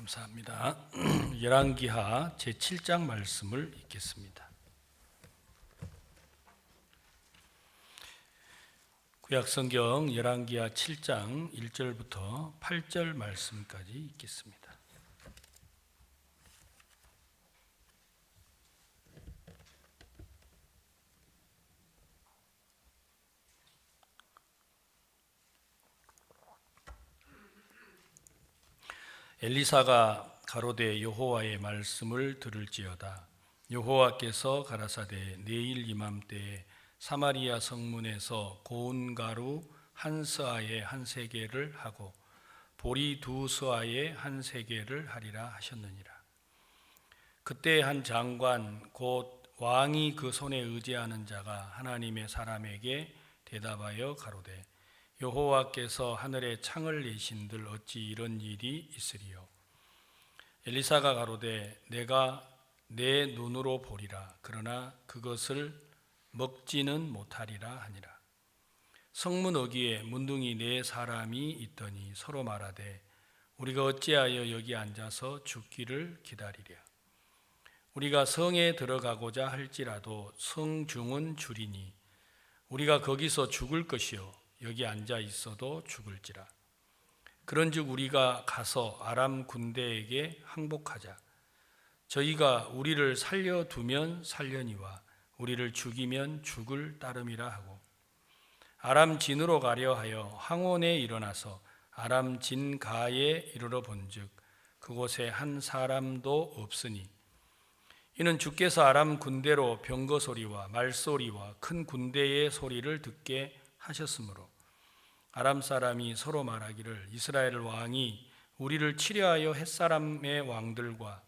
감사합니다. 열왕기하 제7장 말씀을 읽겠습니다. 구약성경 열왕기하 7장 1절부터 8절 말씀까지 읽겠습니다. 엘리사가 가로되 여호와의 말씀을 들을지어다. 여호와께서 가라사대 내일 이맘때에 사마리아 성문에서 고운 가루 한 스아에 한 세겔을 하고 보리 두 스아에 한 세겔을 하리라 하셨느니라. 그때 한 장관 곧 왕이 그 손에 의지하는 자가 하나님의 사람에게 대답하여 가로되 여호와께서 하늘에 창을 내신들 어찌 이런 일이 있으리요. 엘리사가 가로되 내가 내 눈으로 보리라. 그러나 그것을 먹지는 못하리라 하니라. 성문 어귀에 문둥이 네 사람이 있더니 서로 말하되 우리가 어찌하여 여기 앉아서 죽기를 기다리랴. 우리가 성에 들어가고자 할지라도 성중은 줄이니 우리가 거기서 죽을 것이요 여기 앉아 있어도 죽을지라. 그런즉 우리가 가서 아람 군대에게 항복하자. 저희가 우리를 살려두면 살려니와 우리를 죽이면 죽을 따름이라 하고 아람 진으로 가려 하여 항온에 일어나서 아람 진 가에 이르러 본즉 그곳에 한 사람도 없으니 이는 주께서 아람 군대로 병거 소리와 말소리와 큰 군대의 소리를 듣게 하셨으므로 아람 사람이 서로 말하기를 이스라엘 왕이 우리를 치려하여 햇사람의 왕들과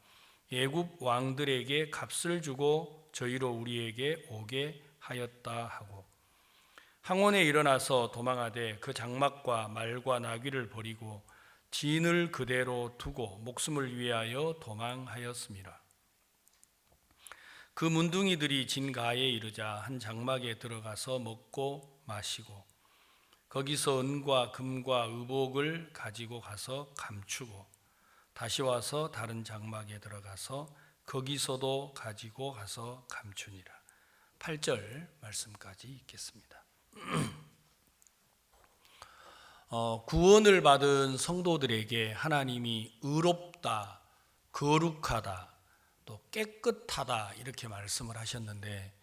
애굽 왕들에게 값을 주고 저희로 우리에게 오게 하였다 하고 항온에 일어나서 도망하되 그 장막과 말과 나귀를 버리고 진을 그대로 두고 목숨을 위하여 도망하였습니다. 그 문둥이들이 진가에 이르자 한 장막에 들어가서 먹고 마시고 거기서 은과 금과 의복을 가지고 가서 감추고 다시 와서 다른 장막에 들어가서 거기서도 가지고 가서 감추니라. 8절 말씀까지 읽겠습니다. 구원을 받은 성도들에게 하나님이 의롭다, 거룩하다, 또 깨끗하다 이렇게 말씀을 하셨는데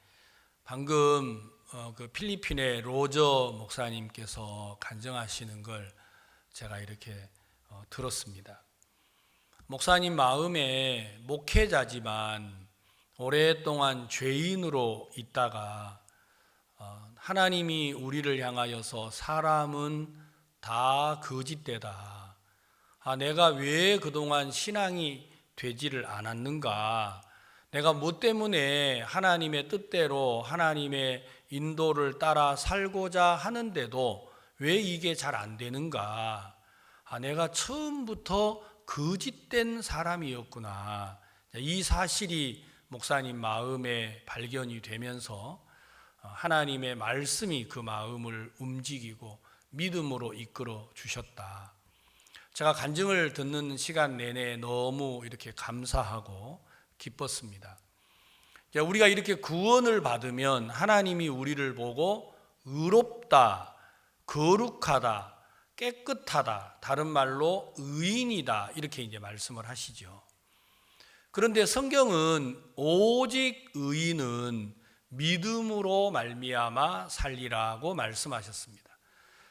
방금 그 필리핀의 로저 목사님께서 간증하시는 걸 제가 이렇게 들었습니다. 목사님 마음에 목회자지만 오랫동안 죄인으로 있다가 하나님이 우리를 향하여서 사람은 다 거짓되다. 내가 왜 그동안 신앙이 되지를 않았는가? 내가 뭐 때문에 하나님의 뜻대로 하나님의 인도를 따라 살고자 하는데도 왜 이게 잘 안 되는가? 내가 처음부터 거짓된 사람이었구나. 이 사실이 목사님 마음에 발견이 되면서 하나님의 말씀이 그 마음을 움직이고 믿음으로 이끌어 주셨다. 제가 간증을 듣는 시간 내내 너무 이렇게 감사하고 기뻤습니다. 우리가 이렇게 구원을 받으면 하나님이 우리를 보고 의롭다, 거룩하다, 깨끗하다, 다른 말로 의인이다 이렇게 이제 말씀을 하시죠. 그런데 성경은 오직 의인은 믿음으로 말미암아 살리라고 말씀하셨습니다.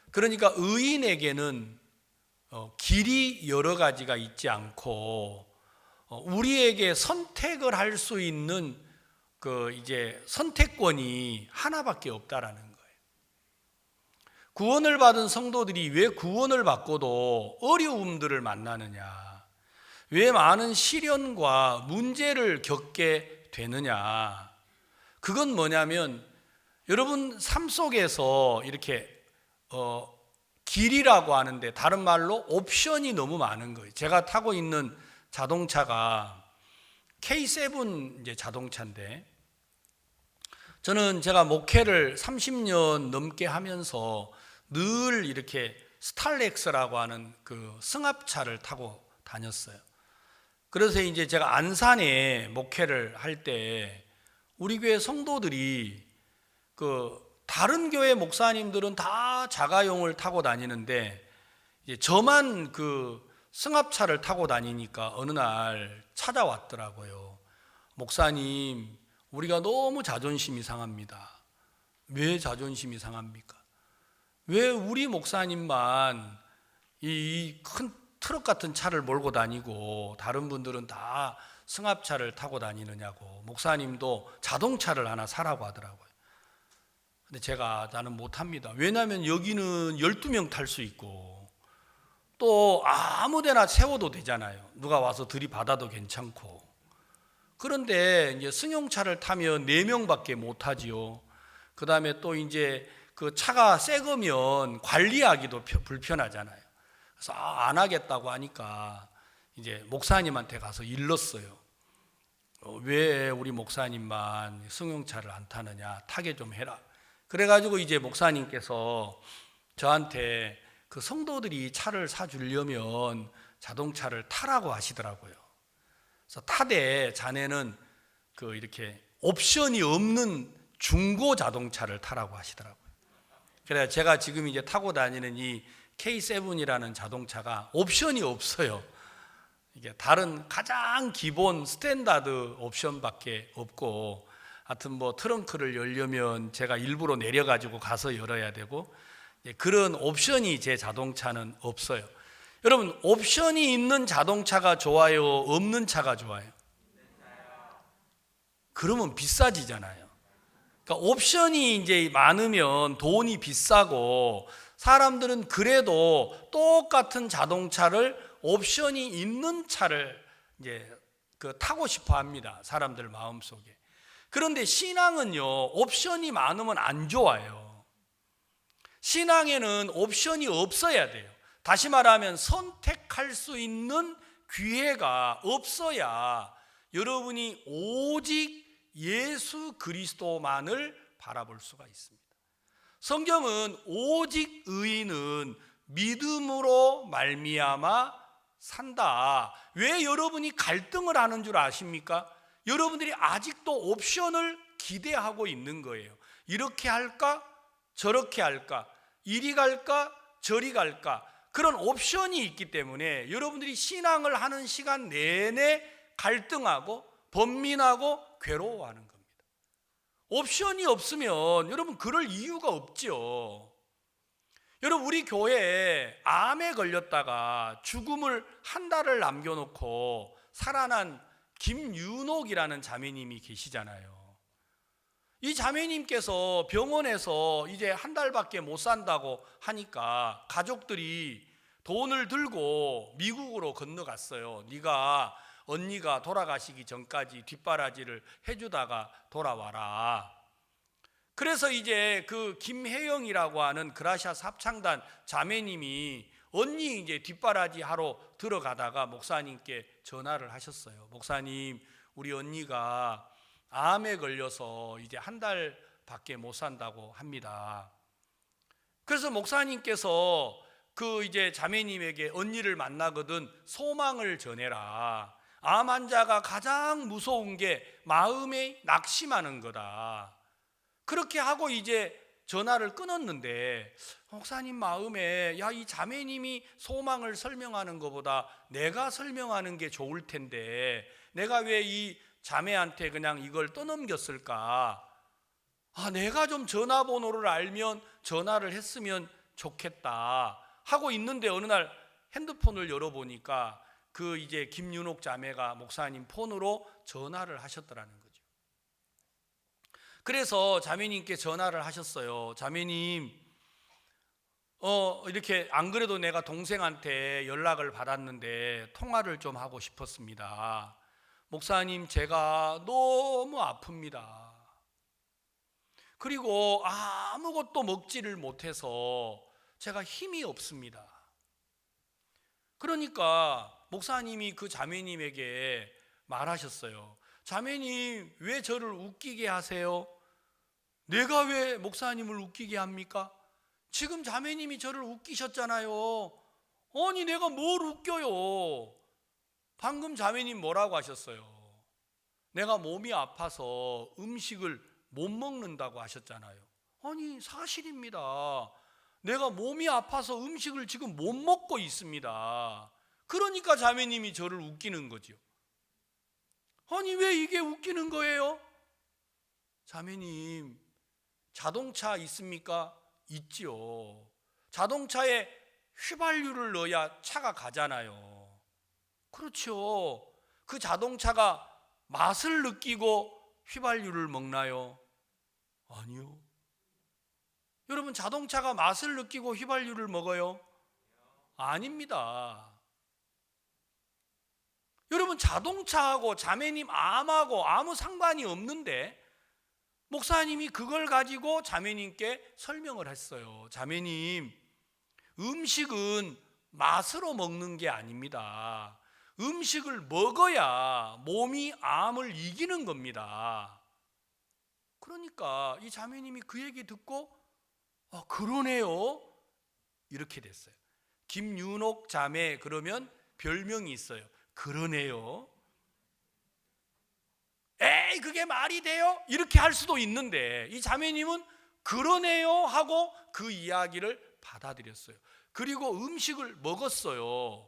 그러니까 의인에게는 길이 여러 가지가 있지 않고 우리에게 선택을 할 수 있는 이제 선택권이 하나밖에 없다라는 거예요. 구원을 받은 성도들이 왜 구원을 받고도 어려움들을 만나느냐? 왜 많은 시련과 문제를 겪게 되느냐? 그건 뭐냐면 여러분 삶 속에서 이렇게 길이라고 하는데 다른 말로 옵션이 너무 많은 거예요. 제가 타고 있는 자동차가 K7 이제 자동차인데 저는 제가 목회를 30년 넘게 하면서 늘 이렇게 스탈렉스라고 하는 그 승합차를 타고 다녔어요. 그래서 이제 제가 안산에 목회를 할 때 우리 교회 성도들이 다른 교회 목사님들은 다 자가용을 타고 다니는데 이제 저만 승합차를 타고 다니니까 어느 날 찾아왔더라고요. 목사님, 우리가 너무 자존심이 상합니다. 왜 자존심이 상합니까? 왜 우리 목사님만 이 큰 트럭 같은 차를 몰고 다니고 다른 분들은 다 승합차를 타고 다니느냐고. 목사님도 자동차를 하나 사라고 하더라고요. 근데 나는 못합니다. 왜냐하면 여기는 12명 탈 수 있고 또 아무데나 세워도 되잖아요. 누가 와서 들이받아도 괜찮고. 그런데 이제 승용차를 타면 4명밖에 못 타지요. 그 다음에 또 이제 그 차가 새 거면 관리하기도 불편하잖아요. 그래서 안 하겠다고 하니까 이제 목사님한테 가서 일렀어요. 왜 우리 목사님만 승용차를 안 타느냐, 타게 좀 해라. 그래가지고 이제 목사님께서 저한테 그 성도들이 차를 사주려면 자동차를 타라고 하시더라고요. 그래서 타되 자네는 이렇게 옵션이 없는 중고 자동차를 타라고 하시더라고요. 그래서 제가 지금 이제 타고 다니는 이 K7이라는 자동차가 옵션이 없어요. 이게 다른 가장 기본 스탠다드 옵션밖에 없고, 하여튼 트렁크를 열려면 제가 일부러 내려가지고 가서 열어야 되고, 그런 옵션이 제 자동차는 없어요. 여러분, 옵션이 있는 자동차가 좋아요? 없는 차가 좋아요? 그러면 비싸지잖아요. 그러니까 옵션이 이제 많으면 돈이 비싸고, 사람들은 그래도 똑같은 자동차를 옵션이 있는 차를 이제 타고 싶어 합니다. 사람들 마음속에. 그런데 신앙은요, 옵션이 많으면 안 좋아요. 신앙에는 옵션이 없어야 돼요. 다시 말하면 선택할 수 있는 기회가 없어야 여러분이 오직 예수 그리스도만을 바라볼 수가 있습니다. 성경은 오직 의인은 믿음으로 말미암아 산다. 왜 여러분이 갈등을 하는 줄 아십니까? 여러분들이 아직도 옵션을 기대하고 있는 거예요. 이렇게 할까? 저렇게 할까? 이리 갈까? 저리 갈까? 그런 옵션이 있기 때문에 여러분들이 신앙을 하는 시간 내내 갈등하고 번민하고 괴로워하는 겁니다. 옵션이 없으면 여러분 그럴 이유가 없죠. 여러분, 우리 교회에 암에 걸렸다가 죽음을 한 달을 남겨놓고 살아난 김윤옥이라는 자매님이 계시잖아요. 이 자매님께서 병원에서 이제 한 달밖에 못 산다고 하니까 가족들이 돈을 들고 미국으로 건너갔어요. 네가 언니가 돌아가시기 전까지 뒷바라지를 해주다가 돌아와라. 그래서 이제 그 김혜영이라고 하는 그라시아스 합창단 자매님이 언니 이제 뒷바라지 하러 들어가다가 목사님께 전화를 하셨어요. 목사님, 우리 언니가 암에 걸려서 이제 한 달밖에 못 산다고 합니다. 그래서 목사님께서 이제 자매님에게 언니를 만나거든 소망을 전해라. 암 환자가 가장 무서운 게 마음에 낙심하는 거다. 그렇게 하고 이제 전화를 끊었는데 목사님 마음에 이 자매님이 소망을 설명하는 것보다 내가 설명하는 게 좋을 텐데 내가 왜 이 자매한테 그냥 이걸 떠넘겼을까? 내가 좀 전화번호를 알면 전화를 했으면 좋겠다 하고 있는데 어느 날 핸드폰을 열어보니까 이제 김윤옥 자매가 목사님 폰으로 전화를 하셨더라는 거죠. 그래서 자매님께 전화를 하셨어요. 자매님, 이렇게 안 그래도 내가 동생한테 연락을 받았는데 통화를 좀 하고 싶었습니다. 목사님, 제가 너무 아픕니다. 그리고 아무것도 먹지를 못해서 제가 힘이 없습니다. 그러니까 목사님이 그 자매님에게 말하셨어요. 자매님, 왜 저를 웃기게 하세요? 내가 왜 목사님을 웃기게 합니까? 지금 자매님이 저를 웃기셨잖아요. 아니, 내가 뭘 웃겨요? 방금 자매님 뭐라고 하셨어요? 내가 몸이 아파서 음식을 못 먹는다고 하셨잖아요. 아니, 사실입니다. 내가 몸이 아파서 음식을 지금 못 먹고 있습니다. 그러니까 자매님이 저를 웃기는 거죠. 아니, 왜 이게 웃기는 거예요? 자매님, 자동차 있습니까? 있지요. 자동차에 휘발유를 넣어야 차가 가잖아요. 그렇죠. 그 자동차가 맛을 느끼고 휘발유를 먹나요? 아니요. 여러분, 자동차가 맛을 느끼고 휘발유를 먹어요? 아닙니다. 여러분, 자동차하고 자매님 암하고 아무 상관이 없는데 목사님이 그걸 가지고 자매님께 설명을 했어요. 자매님, 음식은 맛으로 먹는 게 아닙니다. 음식을 먹어야 몸이 암을 이기는 겁니다. 그러니까 이 자매님이 그 얘기 듣고 그러네요. 이렇게 됐어요. 김윤옥 자매 그러면 별명이 있어요. 그러네요. 에이, 그게 말이 돼요? 이렇게 할 수도 있는데 이 자매님은 그러네요 하고 그 이야기를 받아들였어요. 그리고 음식을 먹었어요.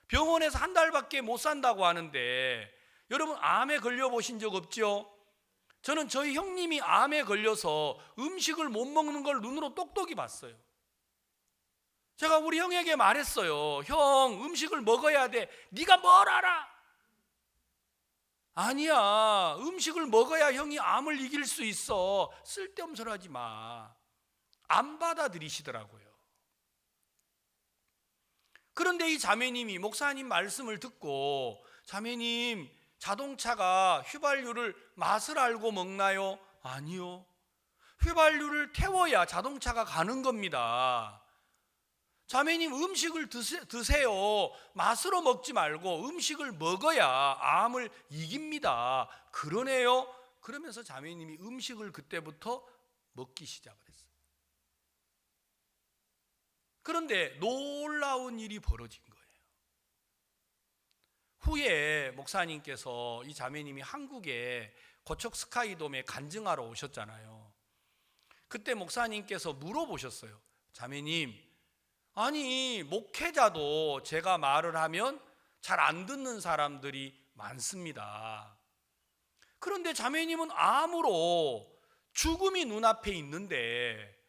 병원에서 한 달밖에 못 산다고 하는데 여러분, 암에 걸려보신 적 없죠? 저는 저희 형님이 암에 걸려서 음식을 못 먹는 걸 눈으로 똑똑히 봤어요. 제가 우리 형에게 말했어요. 형, 음식을 먹어야 돼. 네가 뭘 알아? 아니야, 음식을 먹어야 형이 암을 이길 수 있어. 쓸데없는 소리 하지 마. 안 받아들이시더라고요. 그런데 이 자매님이 목사님 말씀을 듣고, 자매님, 자동차가 휘발유를 맛을 알고 먹나요? 아니요. 휘발유를 태워야 자동차가 가는 겁니다. 자매님, 음식을 드세요. 맛으로 먹지 말고 음식을 먹어야 암을 이깁니다. 그러네요. 그러면서 자매님이 음식을 그때부터 먹기 시작을 했어요. 그런데 놀라운 일이 벌어진 거예요. 후에 목사님께서 이 자매님이 한국에 고척 스카이돔에 간증하러 오셨잖아요. 그때 목사님께서 물어보셨어요. 자매님, 아니, 목회자도 제가 말을 하면 잘 안 듣는 사람들이 많습니다. 그런데 자매님은 암으로 죽음이 눈앞에 있는데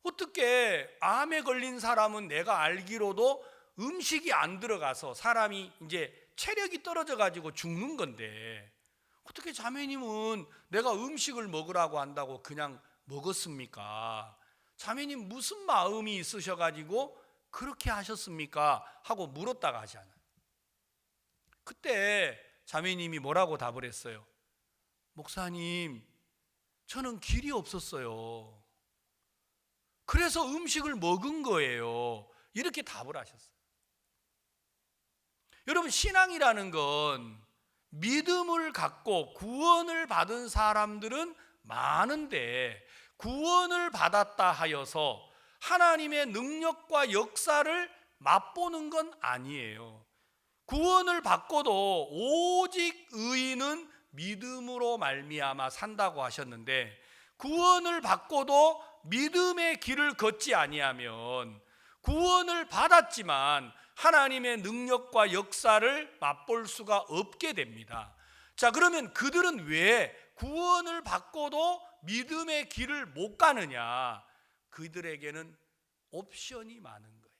어떻게 암에 걸린 사람은 내가 알기로도 음식이 안 들어가서 사람이 이제 체력이 떨어져 가지고 죽는 건데 어떻게 자매님은 내가 음식을 먹으라고 한다고 그냥 먹었습니까? 자매님 무슨 마음이 있으셔 가지고 그렇게 하셨습니까? 하고 물었다가 하잖아요. 그때 자매님이 뭐라고 답을 했어요? 목사님, 저는 길이 없었어요. 그래서 음식을 먹은 거예요. 이렇게 답을 하셨어요. 여러분, 신앙이라는 건 믿음을 갖고 구원을 받은 사람들은 많은데 구원을 받았다 하여서 하나님의 능력과 역사를 맛보는 건 아니에요. 구원을 받고도 오직 의인은 믿음으로 말미암아 산다고 하셨는데 구원을 받고도 믿음의 길을 걷지 아니하면 구원을 받았지만 하나님의 능력과 역사를 맛볼 수가 없게 됩니다. 자, 그러면 그들은 왜 구원을 받고도 믿음의 길을 못 가느냐? 그들에게는 옵션이 많은 거예요.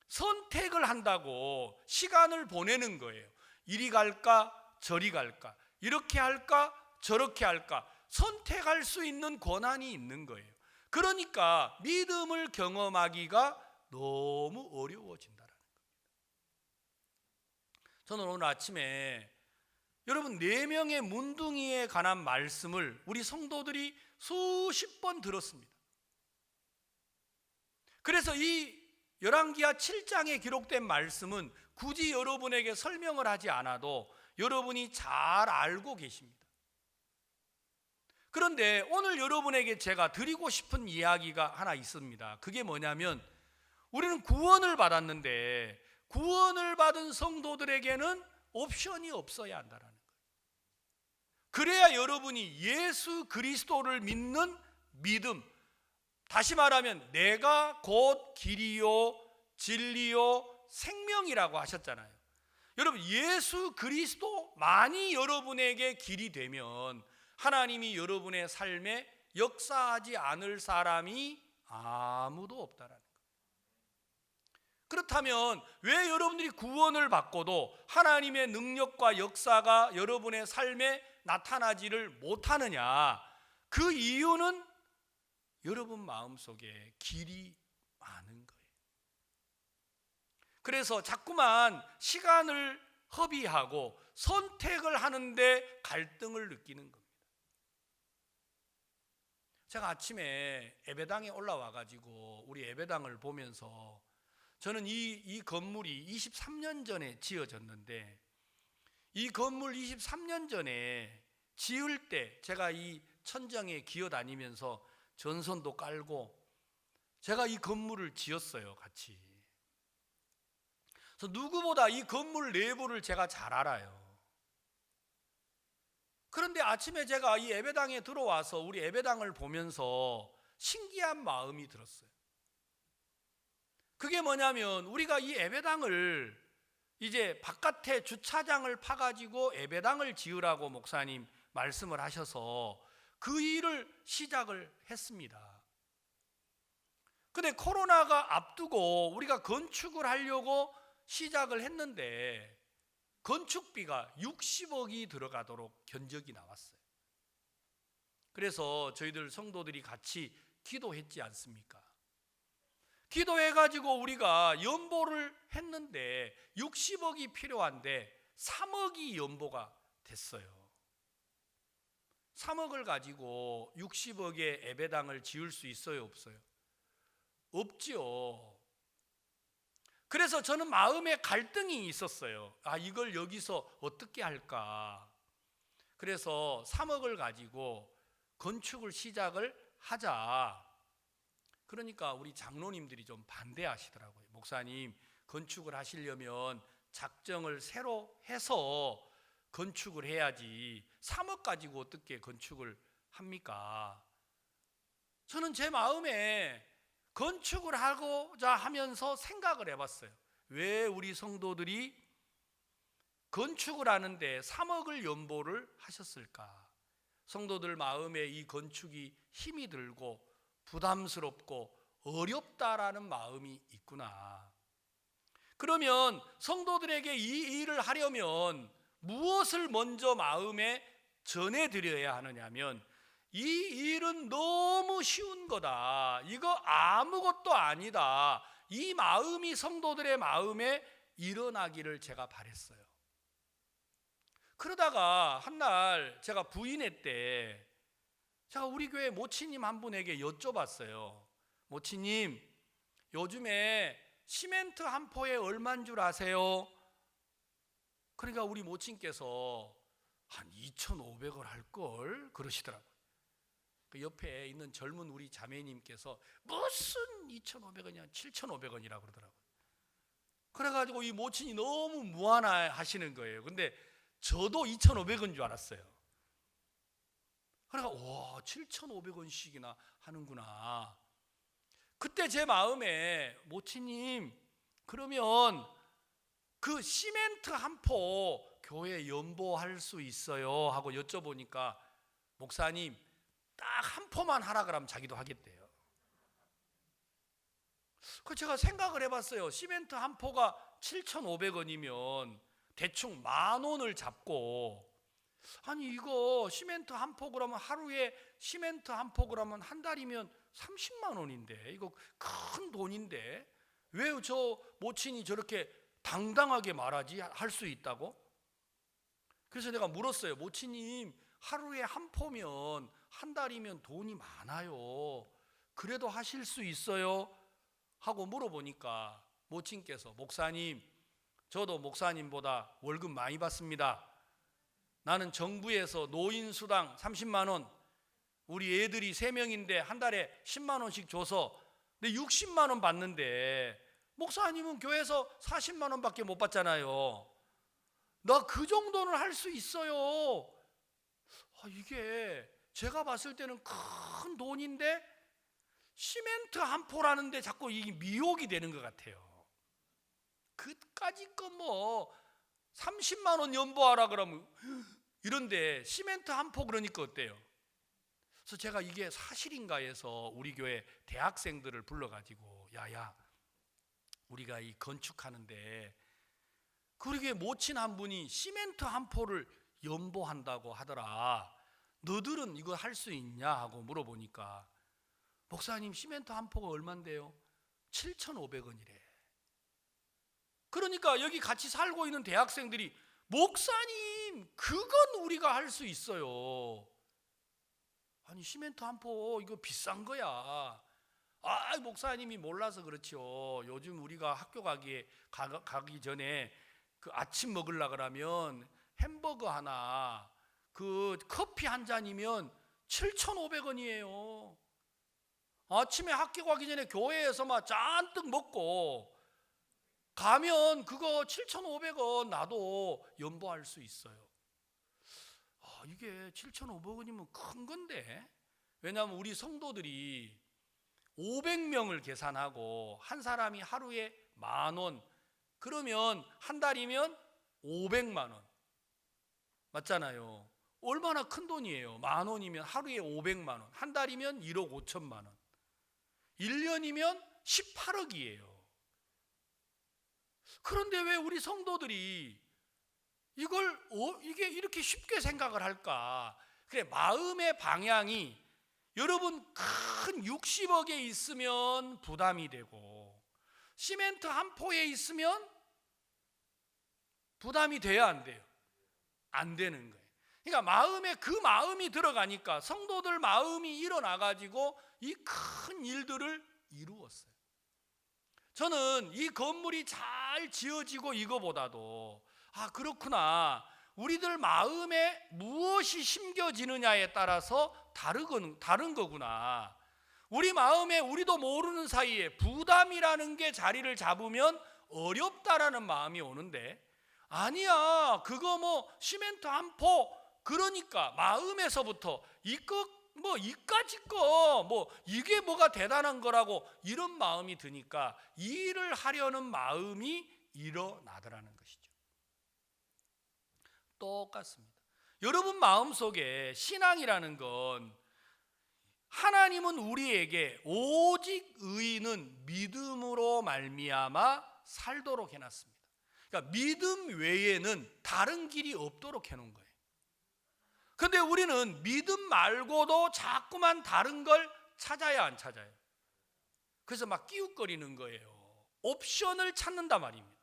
선택을 한다고 시간을 보내는 거예요. 이리 갈까 저리 갈까, 이렇게 할까 저렇게 할까, 선택할 수 있는 권한이 있는 거예요. 그러니까 믿음을 경험하기가 너무 어려워진다는 겁니다. 저는 오늘 아침에 여러분 4명의 문둥이에 관한 말씀을 우리 성도들이 수십 번 들었습니다. 그래서 이 열왕기하 7장에 기록된 말씀은 굳이 여러분에게 설명을 하지 않아도 여러분이 잘 알고 계십니다. 그런데 오늘 여러분에게 제가 드리고 싶은 이야기가 하나 있습니다. 그게 뭐냐면 우리는 구원을 받았는데 구원을 받은 성도들에게는 옵션이 없어야 한다라는 거예요. 그래야 여러분이 예수 그리스도를 믿는 믿음, 다시 말하면 내가 곧 길이요 진리요 생명이라고 하셨잖아요. 여러분, 예수 그리스도만이 여러분에게 길이 되면 하나님이 여러분의 삶에 역사하지 않을 사람이 아무도 없다라는 거예요. 그렇다면 왜 여러분들이 구원을 받고도 하나님의 능력과 역사가 여러분의 삶에 나타나지를 못하느냐? 그 이유는 여러분 마음속에 길이 많은 거예요. 그래서 자꾸만 시간을 허비하고 선택을 하는데 갈등을 느끼는 겁니다. 제가 아침에 예배당에 올라와 가지고 우리 예배당을 보면서 저는 이 건물이 23년 전에 지어졌는데, 이 건물 23년 전에 지을 때 제가 이 천정에 기어다니면서 전선도 깔고 제가 이 건물을 지었어요, 같이. 그래서 누구보다 이 건물 내부를 제가 잘 알아요. 그런데 아침에 제가 이 예배당에 들어와서 우리 예배당을 보면서 신기한 마음이 들었어요. 그게 뭐냐면, 우리가 이 예배당을 이제 바깥에 주차장을 파가지고 예배당을 지으라고 목사님 말씀을 하셔서 그 일을 시작을 했습니다. 근데 코로나가 앞두고 우리가 건축을 하려고 시작을 했는데 건축비가 60억이 들어가도록 견적이 나왔어요. 그래서 저희들 성도들이 같이 기도했지 않습니까? 기도해가지고 우리가 연보를 했는데 60억이 필요한데 3억이 연보가 됐어요. 3억을 가지고 60억의 예배당을 지을 수 있어요, 없어요? 없지요. 그래서 저는 마음에 갈등이 있었어요. 이걸 여기서 어떻게 할까? 그래서 3억을 가지고 건축을 시작을 하자. 그러니까 우리 장로님들이 좀 반대하시더라고요. 목사님, 건축을 하시려면 작정을 새로 해서 건축을 해야지 3억 가지고 어떻게 건축을 합니까? 저는 제 마음에 건축을 하고자 하면서 생각을 해봤어요. 왜 우리 성도들이 건축을 하는데 3억을 연보를 하셨을까? 성도들 마음에 이 건축이 힘이 들고 부담스럽고 어렵다라는 마음이 있구나. 그러면 성도들에게 이 일을 하려면 무엇을 먼저 마음에 전해드려야 하느냐면, 이 일은 너무 쉬운 거다, 이거 아무것도 아니다, 이 마음이 성도들의 마음에 일어나기를 제가 바랬어요. 그러다가 한날 제가 부인회 때 제가 우리 교회 모치님 한 분에게 여쭤봤어요. 모치님, 요즘에 시멘트 한 포에 얼마인 줄 아세요? 그러니까 우리 모친께서 한 2,500원 할걸 그러시더라고요. 그 옆에 있는 젊은 우리 자매님께서 무슨 2,500원이야 7,500원이라고 그러더라고요. 그래가지고 이 모친이 너무 무안하시는 거예요. 근데 저도 2,500원 줄 알았어요. 그러니까 와, 7,500원씩이나 하는구나. 그때 제 마음에, 모치님, 그러면 그 시멘트 한 포 교회 연보할 수 있어요? 하고 여쭤보니까 목사님, 딱 한 포만 하라 그러면 자기도 하겠대요. 그 제가 생각을 해봤어요. 시멘트 한 포가 7,500원이면 대충 10,000원을 잡고, 아니 이거 시멘트 한 포 그러면 하루에 시멘트 한 포 그러면 한 달이면 30만 원인데 이거 큰 돈인데 왜 저 모친이 저렇게 당당하게 말하지? 할 수 있다고? 그래서 내가 물었어요. 모친님, 하루에 한 포면 한 달이면 돈이 많아요. 그래도 하실 수 있어요? 하고 물어보니까 모친께서, 목사님, 저도 목사님보다 월급 많이 받습니다. 나는 정부에서 노인수당 30만 원, 우리 애들이 3명인데 한 달에 10만 원씩 줘서 내 60만 원 받는데, 목사님은 교회에서 40만 원밖에 못 받잖아요. 나 그 정도는 할 수 있어요. 이게 제가 봤을 때는 큰 돈인데 시멘트 한 포라는데 자꾸 이게 미혹이 되는 것 같아요. 그까짓 거 뭐 30만 원 연보하라 그러면 이런데 시멘트 한 포 그러니까 어때요? 그래서 제가 이게 사실인가 해서 우리 교회 대학생들을 불러가지고 야야 우리가 이 건축하는데 그러게 모친 한 분이 시멘트 한 포를 연보한다고 하더라. 너들은 이거 할 수 있냐 하고 물어보니까 목사님 시멘트 한 포가 얼만데요? 7,500원이래. 그러니까 여기 같이 살고 있는 대학생들이 목사님 그건 우리가 할 수 있어요. 아니 시멘트 한 포 이거 비싼 거야. 목사님이 몰라서 그렇죠. 요즘 우리가 학교 가기 전에 그 아침 먹으려 그러면 햄버거 하나 그 커피 한 잔이면 7,500원이에요. 아침에 학교 가기 전에 교회에서 막 잔뜩 먹고 가면 그거 7,500원 나도 연보할 수 있어요. 이게 7,500원이면 큰 건데, 왜냐하면 우리 성도들이 500명을 계산하고 한 사람이 하루에 10,000원, 그러면 한 달이면 500만 원 맞잖아요. 얼마나 큰 돈이에요. 10,000원이면 하루에 500만 원, 한 달이면 1억 5천만 원, 1년이면 18억이에요. 그런데 왜 우리 성도들이 이게 이렇게 쉽게 생각을 할까? 그래, 마음의 방향이 여러분 큰 60억에 있으면 부담이 되고 시멘트 한 포에 있으면 부담이 돼야 안 돼요? 안 되는 거예요. 그러니까 마음에 그 마음이 들어가니까 성도들 마음이 일어나가지고 이 큰 일들을 이루었어요. 저는 이 건물이 잘 지어지고 이거보다도 그렇구나, 우리들 마음에 무엇이 심겨지느냐에 따라서 다른 거구나. 우리 마음에 우리도 모르는 사이에 부담이라는 게 자리를 잡으면 어렵다라는 마음이 오는데, 아니야, 그거 뭐 시멘트 한 포, 그러니까 마음에서부터 이까짓 거 이게 뭐가 대단한 거라고 이런 마음이 드니까 이 일을 하려는 마음이 일어나더라는 것이죠. 똑같습니다. 여러분 마음속에 신앙이라는 건, 하나님은 우리에게 오직 의인은 믿음으로 말미암아 살도록 해놨습니다. 그러니까 믿음 외에는 다른 길이 없도록 해놓은 거예요. 근데 우리는 믿음 말고도 자꾸만 다른 걸 찾아야 안 찾아요? 그래서 막 끼웃거리는 거예요. 옵션을 찾는단 말입니다.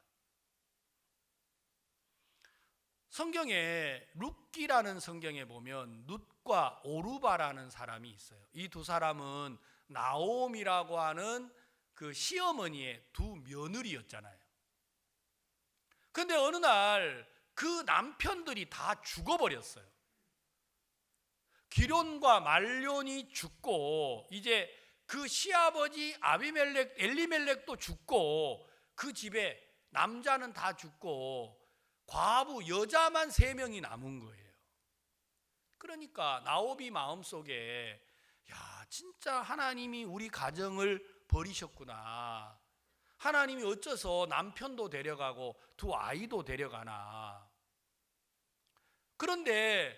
성경에 룻기라는 성경에 보면 룻과 오르바라는 사람이 있어요. 이 두 사람은 나옴이라고 하는 그 시어머니의 두 며느리였잖아요. 그런데 어느 날 그 남편들이 다 죽어버렸어요. 기론과 말론이 죽고 이제 그 시아버지 엘리멜렉도 죽고 그 집에 남자는 다 죽고 과부 여자만 3명이 남은 거예요. 그러니까 나오미 마음속에 진짜 하나님이 우리 가정을 버리셨구나. 하나님이 어째서 남편도 데려가고 두 아이도 데려가나. 그런데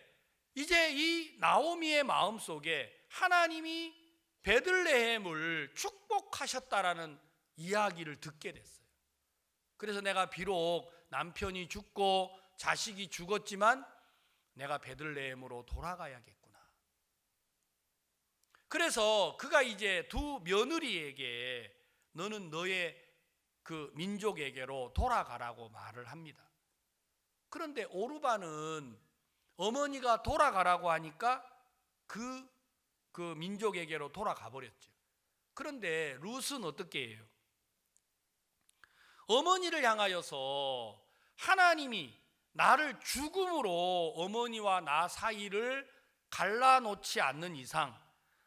이제 이 나오미의 마음속에 하나님이 베들레헴을 축복하셨다라는 이야기를 듣게 됐어요. 그래서 내가 비록 남편이 죽고 자식이 죽었지만 내가 베들레헴으로 돌아가야겠구나. 그래서 그가 이제 두 며느리에게 너는 너의 그 민족에게로 돌아가라고 말을 합니다. 그런데 오르바는 어머니가 돌아가라고 하니까 그 민족에게로 돌아가 버렸죠. 그런데 룻은 어떻게 해요? 어머니를 향하여서 하나님이 나를 죽음으로 어머니와 나 사이를 갈라놓지 않는 이상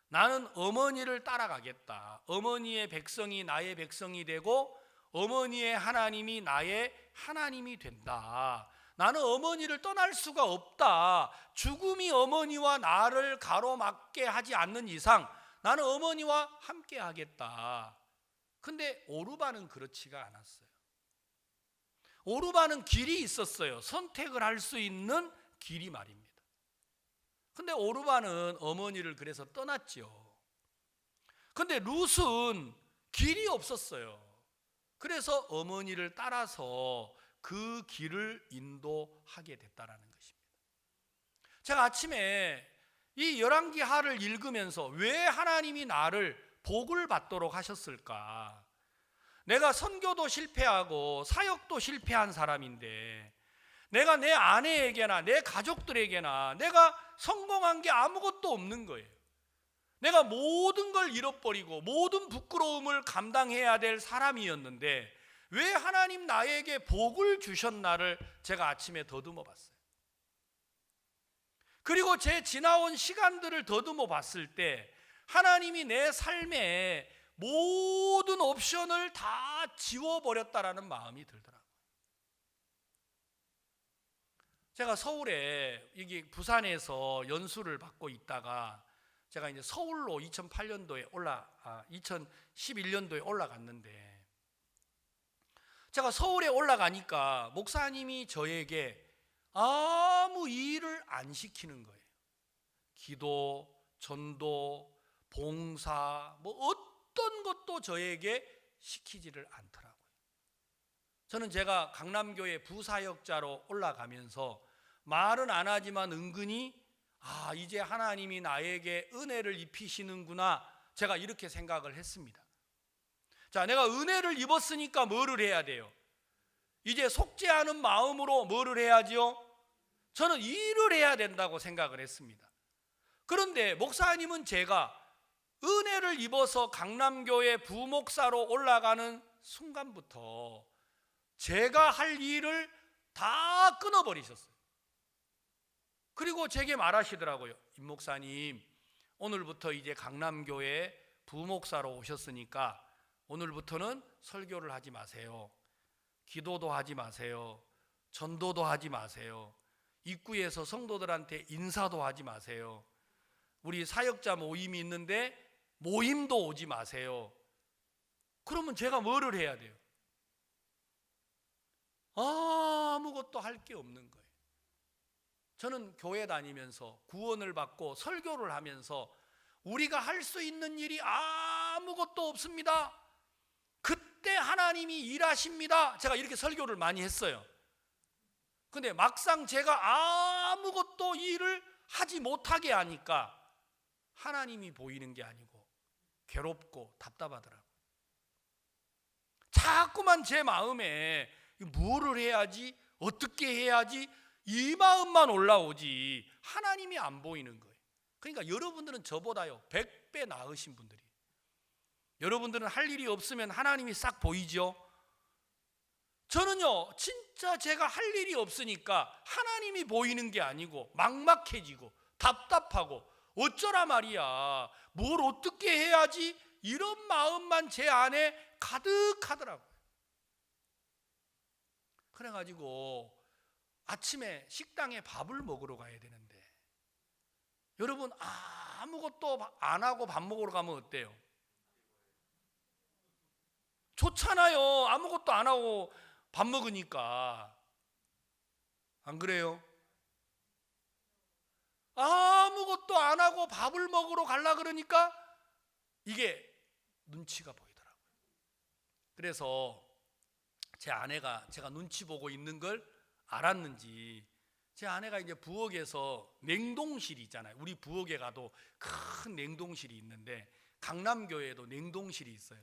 나는 어머니를 따라가겠다. 어머니의 백성이 나의 백성이 되고 어머니의 하나님이 나의 하나님이 된다. 나는 어머니를 떠날 수가 없다. 죽음이 어머니와 나를 가로막게 하지 않는 이상 나는 어머니와 함께 하겠다. 근데 오르반은 그렇지가 않았어요. 오르반은 길이 있었어요. 선택을 할 수 있는 길이 말입니다. 근데 오르반은 어머니를 그래서 떠났죠. 근데 룻은 길이 없었어요. 그래서 어머니를 따라서 그 길을 인도하게 됐다라는 것입니다. 제가 아침에 이 열왕기하를 읽으면서 왜 하나님이 나를 복을 받도록 하셨을까? 내가 선교도 실패하고 사역도 실패한 사람인데 내가 내 아내에게나 내 가족들에게나 내가 성공한 게 아무것도 없는 거예요. 내가 모든 걸 잃어버리고 모든 부끄러움을 감당해야 될 사람이었는데 왜 하나님 나에게 복을 주셨나를 제가 아침에 더듬어 봤어요. 그리고 제 지나온 시간들을 더듬어 봤을 때 하나님이 내 삶에 모든 옵션을 다 지워버렸다라는 마음이 들더라고요. 제가 서울에, 이게 부산에서 연수를 받고 있다가 제가 이제 서울로 2011년도에 올라갔는데 제가 서울에 올라가니까 목사님이 저에게 아무 일을 안 시키는 거예요. 기도, 전도, 봉사, 어떤 것도 저에게 시키지를 않더라고요. 저는 제가 강남교회 부사역자로 올라가면서 말은 안 하지만 은근히 이제 하나님이 나에게 은혜를 입히시는구나, 제가 이렇게 생각을 했습니다. 자, 내가 은혜를 입었으니까 뭐를 해야 돼요? 이제 속죄하는 마음으로 뭐를 해야지요? 저는 일을 해야 된다고 생각을 했습니다. 그런데 목사님은 제가 은혜를 입어서 강남교회 부목사로 올라가는 순간부터 제가 할 일을 다 끊어버리셨어요. 그리고 제게 말하시더라고요. 임 목사님, 오늘부터 이제 강남교회 부목사로 오셨으니까 오늘부터는 설교를 하지 마세요. 기도도 하지 마세요. 전도도 하지 마세요. 입구에서 성도들한테 인사도 하지 마세요. 우리 사역자 모임이 있는데 모임도 오지 마세요. 그러면 제가 뭐를 해야 돼요? 아무것도 할 게 없는 거예요. 저는 교회 다니면서 구원을 받고 설교를 하면서 우리가 할 수 있는 일이 아무것도 없습니다. 그때 하나님이 일하십니다. 제가 이렇게 설교를 많이 했어요. 근데 막상 제가 아무것도 일을 하지 못하게 하니까 하나님이 보이는 게 아니고 괴롭고 답답하더라고요. 자꾸만 제 마음에 뭐를 해야지, 어떻게 해야지, 이 마음만 올라오지 하나님이 안 보이는 거예요. 그러니까 여러분들은 저보다요 100배 나으신 분들이에요. 여러분들은 할 일이 없으면 하나님이 싹 보이죠. 저는요 진짜 제가 할 일이 없으니까 하나님이 보이는 게 아니고 막막해지고 답답하고 어쩌라 말이야, 뭘 어떻게 해야지, 이런 마음만 제 안에 가득하더라고요. 그래가지고 아침에 식당에 밥을 먹으러 가야 되는데, 여러분 아무것도 안 하고 밥 먹으러 가면 어때요? 좋잖아요. 아무것도 안 하고 밥 먹으니까. 안 그래요? 아무것도 안 하고 밥을 먹으러 가려 그러니까 이게 눈치가 보이더라고요. 그래서 제 아내가 제가 눈치 보고 있는 걸 알았는지, 제 아내가 이제 부엌에서 냉동실이 있잖아요. 우리 부엌에 가도 큰 냉동실이 있는데 강남교회에도 냉동실이 있어요.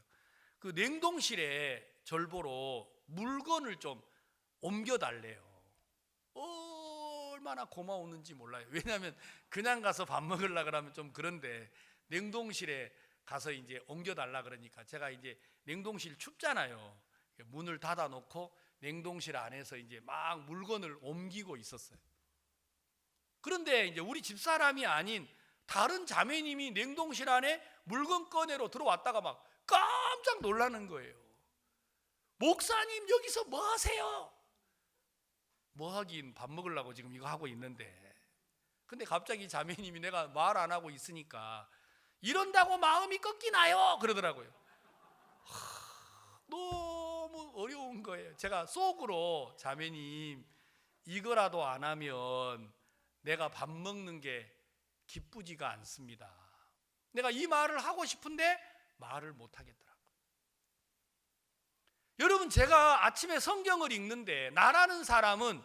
그 냉동실에 절 보러 물건을 좀 옮겨달래요. 얼마나 고마웠는지 몰라요. 왜냐하면 그냥 가서 밥 먹으려고 그러면 좀 그런데 냉동실에 가서 이제 옮겨달라 그러니까 제가 이제 냉동실 춥잖아요. 문을 닫아놓고 냉동실 안에서 이제 막 물건을 옮기고 있었어요. 그런데 이제 우리 집사람이 아닌 다른 자매님이 냉동실 안에 물건 꺼내러 들어왔다가 막 깜짝 놀라는 거예요. 목사님 여기서 뭐 하세요? 뭐 하긴 밥 먹으려고 지금 이거 하고 있는데. 근데 갑자기 자매님이 내가 말 안 하고 있으니까 이런다고 마음이 꺾이나요? 그러더라고요. 너무 어려운 거예요. 제가 속으로 자매님 이거라도 안 하면 내가 밥 먹는 게 기쁘지가 않습니다. 내가 이 말을 하고 싶은데 말을 못 하겠더라고요. 여러분, 제가 아침에 성경을 읽는데 나라는 사람은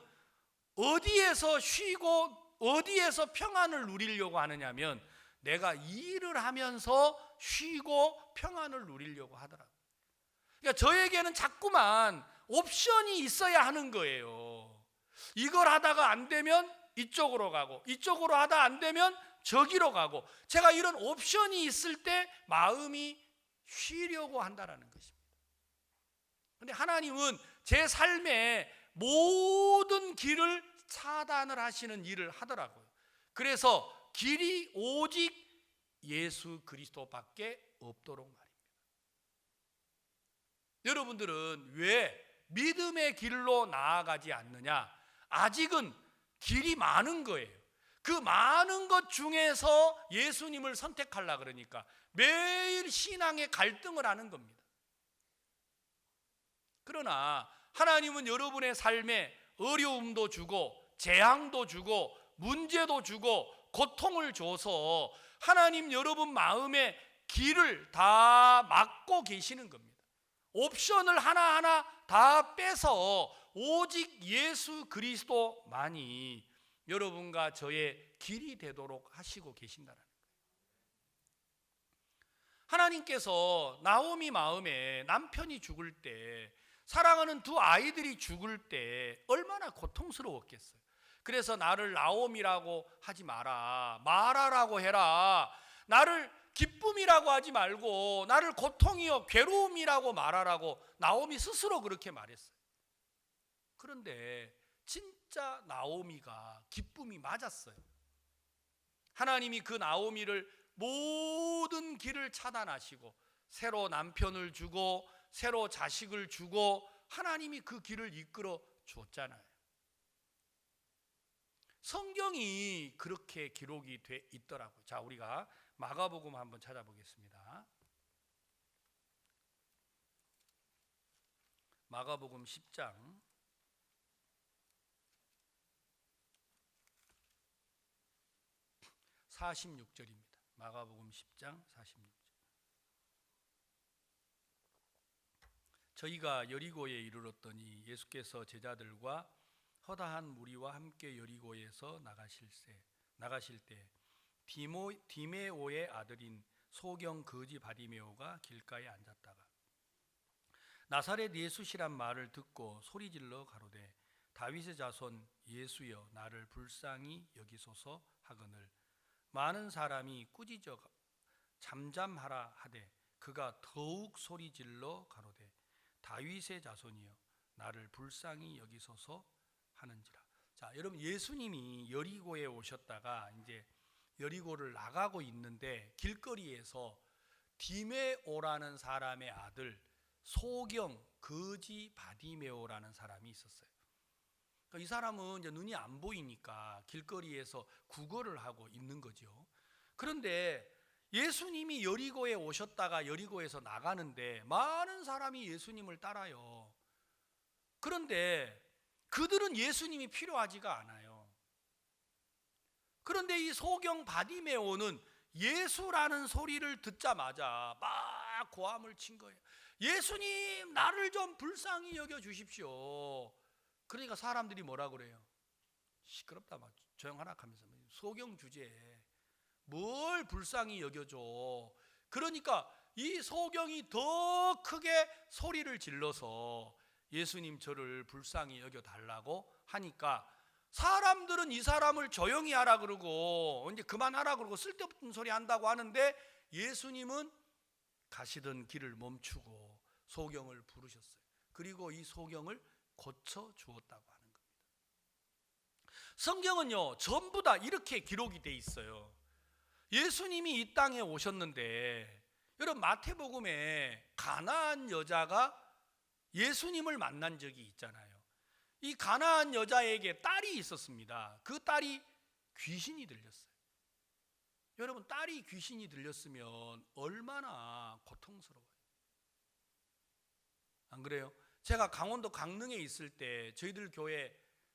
어디에서 쉬고 어디에서 평안을 누리려고 하느냐면 내가 일을 하면서 쉬고 평안을 누리려고 하더라고요. 그러니까 저에게는 자꾸만 옵션이 있어야 하는 거예요. 이걸 하다가 안 되면 이쪽으로 가고, 이쪽으로 하다 안 되면 저기로 가고, 제가 이런 옵션이 있을 때 마음이 쉬려고 한다는 것입니다. 그런데 하나님은 제 삶의 모든 길을 차단을 하시는 일을 하더라고요. 그래서 길이 오직 예수 그리스도밖에 없도록 말입니다. 여러분들은 왜 믿음의 길로 나아가지 않느냐? 아직은 길이 많은 거예요. 그 많은 것 중에서 예수님을 선택하려고 그러니까 매일 신앙의 갈등을 하는 겁니다. 그러나 하나님은 여러분의 삶에 어려움도 주고 재앙도 주고 문제도 주고 고통을 줘서 하나님 여러분 마음의 길을 다 막고 계시는 겁니다. 옵션을 하나하나 다 빼서 오직 예수 그리스도만이 여러분과 저의 길이 되도록 하시고 계신다는 거예요. 하나님께서 나오미 마음에 남편이 죽을 때, 사랑하는 두 아이들이 죽을 때 얼마나 고통스러웠겠어요. 그래서 나를 나오미라고 하지 마라, 마라라고 해라. 나를 기쁨이라고 하지 말고 나를 고통이요 괴로움이라고 말하라고 나오미 스스로 그렇게 말했어요. 그런데 진짜 나오미가 기쁨이 맞았어요. 하나님이 그 나오미를 모든 길을 차단하시고 새로 남편을 주고 새로 자식을 주고 하나님이 그 길을 이끌어 줬잖아요. 성경이 그렇게 기록이 돼 있더라고요. 자, 우리가 마가복음 한번 찾아보겠습니다. 마가복음 10장 46절입니다. 마가복음 10장 46절. 저희가 여리고에 이르렀더니 예수께서 제자들과 허다한 무리와 함께 여리고에서 나가실 때 디메오의 아들인 소경 거지 바디메오가 길가에 앉았다가 나사렛 예수시란 말을 듣고 소리질러 가로되 다윗의 자손 예수여 나를 불쌍히 여기소서 하거늘 많은 사람이 꾸짖어 잠잠하라 하되 그가 더욱 소리질러 가로되 다윗의 자손이여 나를 불쌍히 여기소서 하는지라. 자, 여러분, 예수님이 여리고에 오셨다가 이제 여리고를 나가고 있는데 길거리에서 디메오라는 사람의 아들 소경 거지 바디메오라는 사람이 있었어요. 그러니까 이 사람은 이제 눈이 안 보이니까 길거리에서 구걸을 하고 있는 거죠. 그런데 예수님이 여리고에 오셨다가 여리고에서 나가는데 많은 사람이 예수님을 따라요. 그런데 그들은 예수님이 필요하지가 않아요. 그런데 이 소경 바디메오는 예수라는 소리를 듣자마자 막 고함을 친 거예요. 예수님, 나를 좀 불쌍히 여겨 주십시오. 그러니까 사람들이 뭐라 그래요? 시끄럽다, 막 조용하라 하면서 소경 주제에 뭘 불쌍히 여겨줘. 그러니까 이 소경이 더 크게 소리를 질러서 예수님 저를 불쌍히 여겨달라고 하니까 사람들은 이 사람을 조용히 하라 그러고 이제 그만하라 그러고 쓸데없는 소리 한다고 하는데 예수님은 가시던 길을 멈추고 소경을 부르셨어요. 그리고 이 소경을 고쳐 주었다고 하는 겁니다. 성경은요 전부 다 이렇게 기록이 돼 있어요. 예수님이 이 땅에 오셨는데 여러분 마태복음에 가나안 여자가 예수님을 만난 적이 있잖아요. 이 가나안 여자에게 딸이 있었습니다. 그 딸이 귀신이 들렸어요. 여러분, 딸이 귀신이 들렸으면 얼마나 고통스러워요. 안 그래요? 제가 강원도 강릉에 있을 때 저희들 교회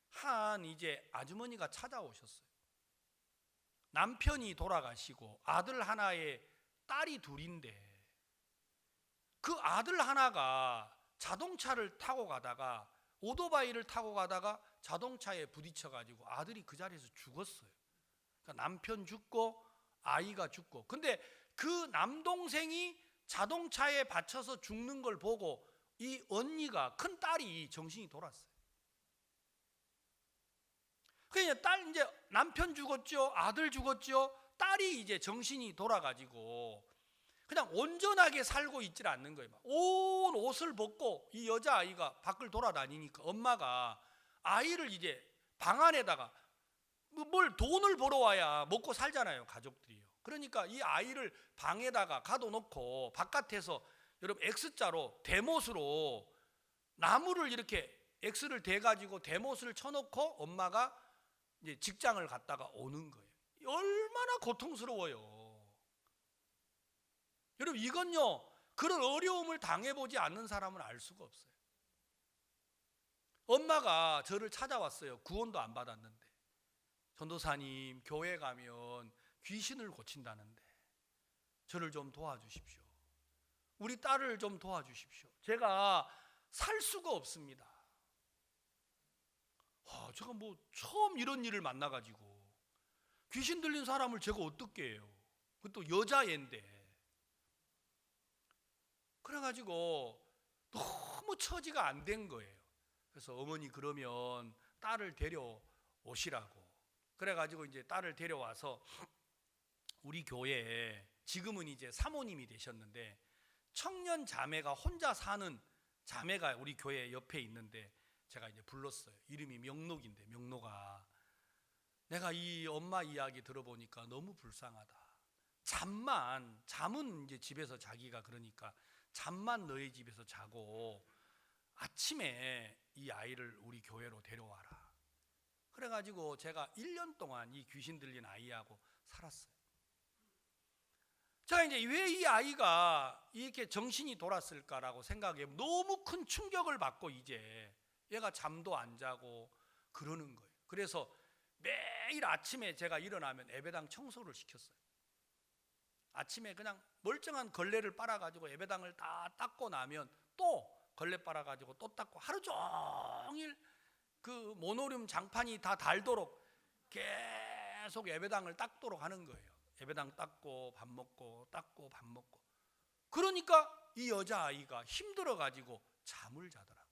한 이제 아주머니가 찾아오셨어요. 남편이 돌아가시고 아들 하나에 딸이 둘인데 그 아들 하나가 자동차를 타고 가다가 오토바이를 타고 가다가 자동차에 부딪혀 가지고 아들이 그 자리에서 죽었어요. 그러니까 남편 죽고 아이가 죽고. 근데 그 남동생이 자동차에 받쳐서 죽는 걸 보고 이 언니가, 큰 딸이 정신이 돌았어요. 그러니까 딸, 이제 남편 죽었죠, 아들 죽었죠. 딸이 이제 정신이 돌아가지고 그냥 온전하게 살고 있질 않는 거예요. 온 옷을 벗고 이 여자아이가 밖을 돌아다니니까 엄마가 아이를 이제 방 안에다가 뭘 돈을 벌어 와야 먹고 살잖아요, 가족들이요. 그러니까 이 아이를 방에다가 가둬놓고 바깥에서 여러분 X자로 대못으로 나무를 이렇게 X를 대가지고 대못을 쳐놓고 엄마가 이제 직장을 갔다가 오는 거예요. 얼마나 고통스러워요. 여러분, 이건요, 그런 어려움을 당해보지 않는 사람은 알 수가 없어요. 엄마가 저를 찾아왔어요. 구원도 안 받았는데. 전도사님, 교회 가면 귀신을 고친다는데 저를 좀 도와주십시오. 우리 딸을 좀 도와주십시오. 제가 살 수가 없습니다. 제가 뭐 처음 이런 일을 만나가지고 귀신 들린 사람을 제가 어떻게 해요? 그것도 여자애인데. 그래가지고 너무 처지가 안 된 거예요. 그래서 어머니, 그러면 딸을 데려오시라고. 그래가지고 이제 딸을 데려와서 우리 교회에, 지금은 이제 사모님이 되셨는데, 청년 자매가 혼자 사는 자매가 우리 교회 옆에 있는데 제가 이제 불렀어요. 이름이 명록인데, 명록아, 내가 이 엄마 이야기 들어보니까 너무 불쌍하다. 잠은 이제 집에서 자기가, 그러니까 잠만 너희 집에서 자고 아침에 이 아이를 우리 교회로 데려와라. 그래가지고 제가 1년 동안 이 귀신 들린 아이하고 살았어요. 제가 이제 왜 이 아이가 이렇게 정신이 돌았을까라고 생각해 너무 큰 충격을 받고 이제 얘가 잠도 안 자고 그러는 거예요. 그래서 매일 아침에 제가 일어나면 예배당 청소를 시켰어요. 아침에 그냥 멀쩡한 걸레를 빨아가지고 예배당을 다 닦고 나면 또 걸레 빨아가지고 또 닦고, 하루 종일 그 모노륨 장판이 다 닳도록 계속 예배당을 닦도록 하는 거예요. 예배당 닦고 밥 먹고 닦고 밥 먹고. 그러니까 이 여자아이가 힘들어가지고 잠을 자더라고요.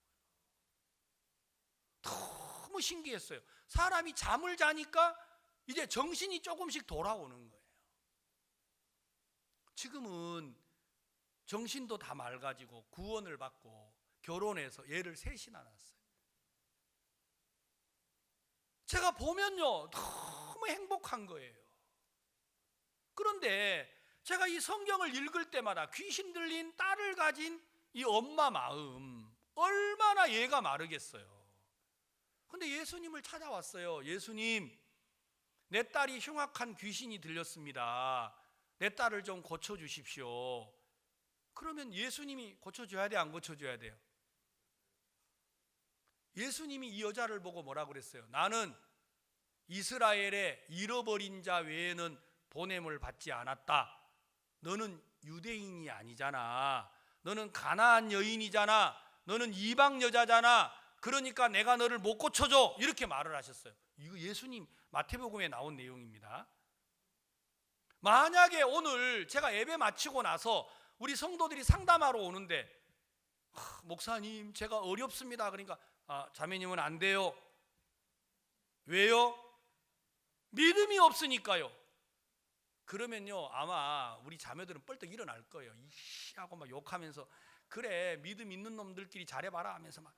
너무 신기했어요. 사람이 잠을 자니까 이제 정신이 조금씩 돌아오는 거예요. 지금은 정신도 다 맑아지고 구원을 받고 결혼해서 애를 셋이나 낳았어요. 제가 보면요, 너무 행복한 거예요. 그런데 제가 이 성경을 읽을 때마다 귀신 들린 딸을 가진 이 엄마 마음, 얼마나 얘가 마르겠어요. 근데 예수님을 찾아왔어요. 예수님, 내 딸이 흉악한 귀신이 들렸습니다. 내 딸을 좀 고쳐주십시오. 그러면 예수님이 고쳐줘야 돼, 안 고쳐줘야 돼요? 예수님이 이 여자를 보고 뭐라고 그랬어요? 나는 이스라엘의 잃어버린 자 외에는 보냄을 받지 않았다. 너는 유대인이 아니잖아. 너는 가나안 여인이잖아. 너는 이방 여자잖아. 그러니까 내가 너를 못 고쳐줘. 이렇게 말을 하셨어요. 이거 예수님 마태복음에 나온 내용입니다. 만약에 오늘 제가 예배 마치고 나서 우리 성도들이 상담하러 오는데, 목사님 제가 어렵습니다. 그러니까 자매님은 안 돼요. 왜요? 믿음이 없으니까요. 그러면요, 아마 우리 자매들은 뻘떡 일어날 거예요. 이씨 하고 막 욕하면서, 그래 믿음 있는 놈들끼리 잘해봐라 하면서 막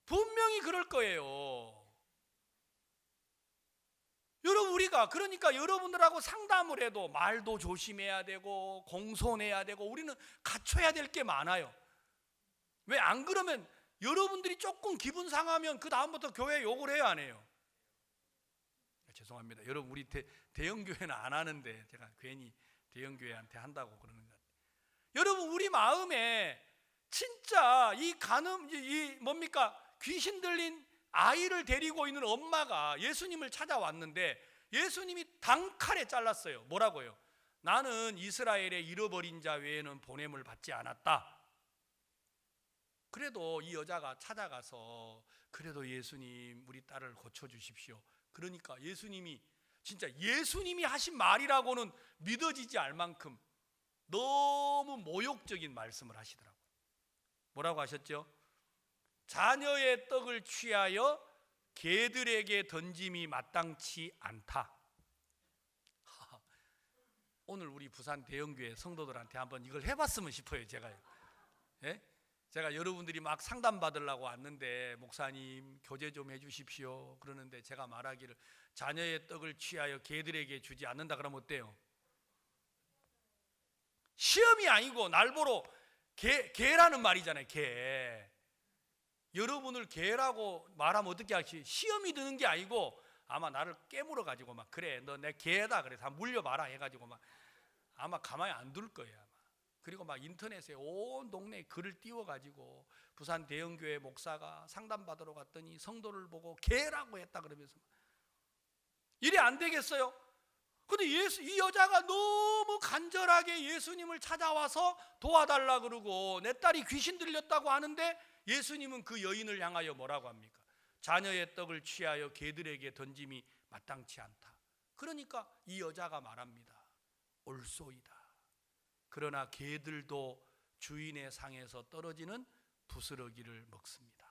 분명히 그럴 거예요. 여러분, 우리가 그러니까 여러분들하고 상담을 해도 말도 조심해야 되고 공손해야 되고 우리는 갖춰야 될 게 많아요. 왜 안 그러면 여러분들이 조금 기분 상하면 그 다음부터 교회 욕을 해요, 안 해요? 죄송합니다. 여러분, 우리 대형 교회는 안 하는데 제가 괜히 대형 교회한테 한다고 그러는 것 같아요. 여러분, 우리 마음에 진짜 이 뭡니까? 귀신 들린 아이를 데리고 있는 엄마가 예수님을 찾아왔는데 예수님이 단칼에 잘랐어요. 뭐라고요? 나는 이스라엘의 잃어버린 자 외에는 보냄을 받지 않았다. 그래도 이 여자가 찾아가서 그래도 예수님 우리 딸을 고쳐주십시오. 그러니까 예수님이 진짜 예수님이 하신 말이라고는 믿어지지 않을 만큼 너무 모욕적인 말씀을 하시더라고요. 뭐라고 하셨죠? 자녀의 떡을 취하여 개들에게 던짐이 마땅치 않다. 오늘 우리 부산 대형교회 성도들한테 한번 이걸 해봤으면 싶어요. 제가요. 예? 제가 여러분들이 막 상담 받으려고 왔는데 목사님 교제 좀 해주십시오 그러는데 제가 말하기를 자녀의 떡을 취하여 개들에게 주지 않는다 그러면 어때요? 시험이 아니고 날 보러 개라는 말이잖아요. 개. 여러분을 개라고 말하면 어떻게 하시? 시험이 드는 게 아니고 아마 나를 깨물어 가지고 막 그래 너 내 개다 그래 다 물려봐라 해가지고 막 아마 가만히 안 둘 거예요. 아마. 그리고 막 인터넷에 온 동네에 글을 띄워가지고 부산 대형교회 목사가 상담받으러 갔더니 성도를 보고 개라고 했다 그러면서 이래 안 되겠어요? 근데 이 여자가 너무 간절하게 예수님을 찾아와서 도와달라 그러고 내 딸이 귀신 들렸다고 하는데 예수님은 그 여인을 향하여 뭐라고 합니까? 자녀의 떡을 취하여 개들에게 던짐이 마땅치 않다. 그러니까 이 여자가 말합니다. 옳소이다. 그러나 개들도 주인의 상에서 떨어지는 부스러기를 먹습니다.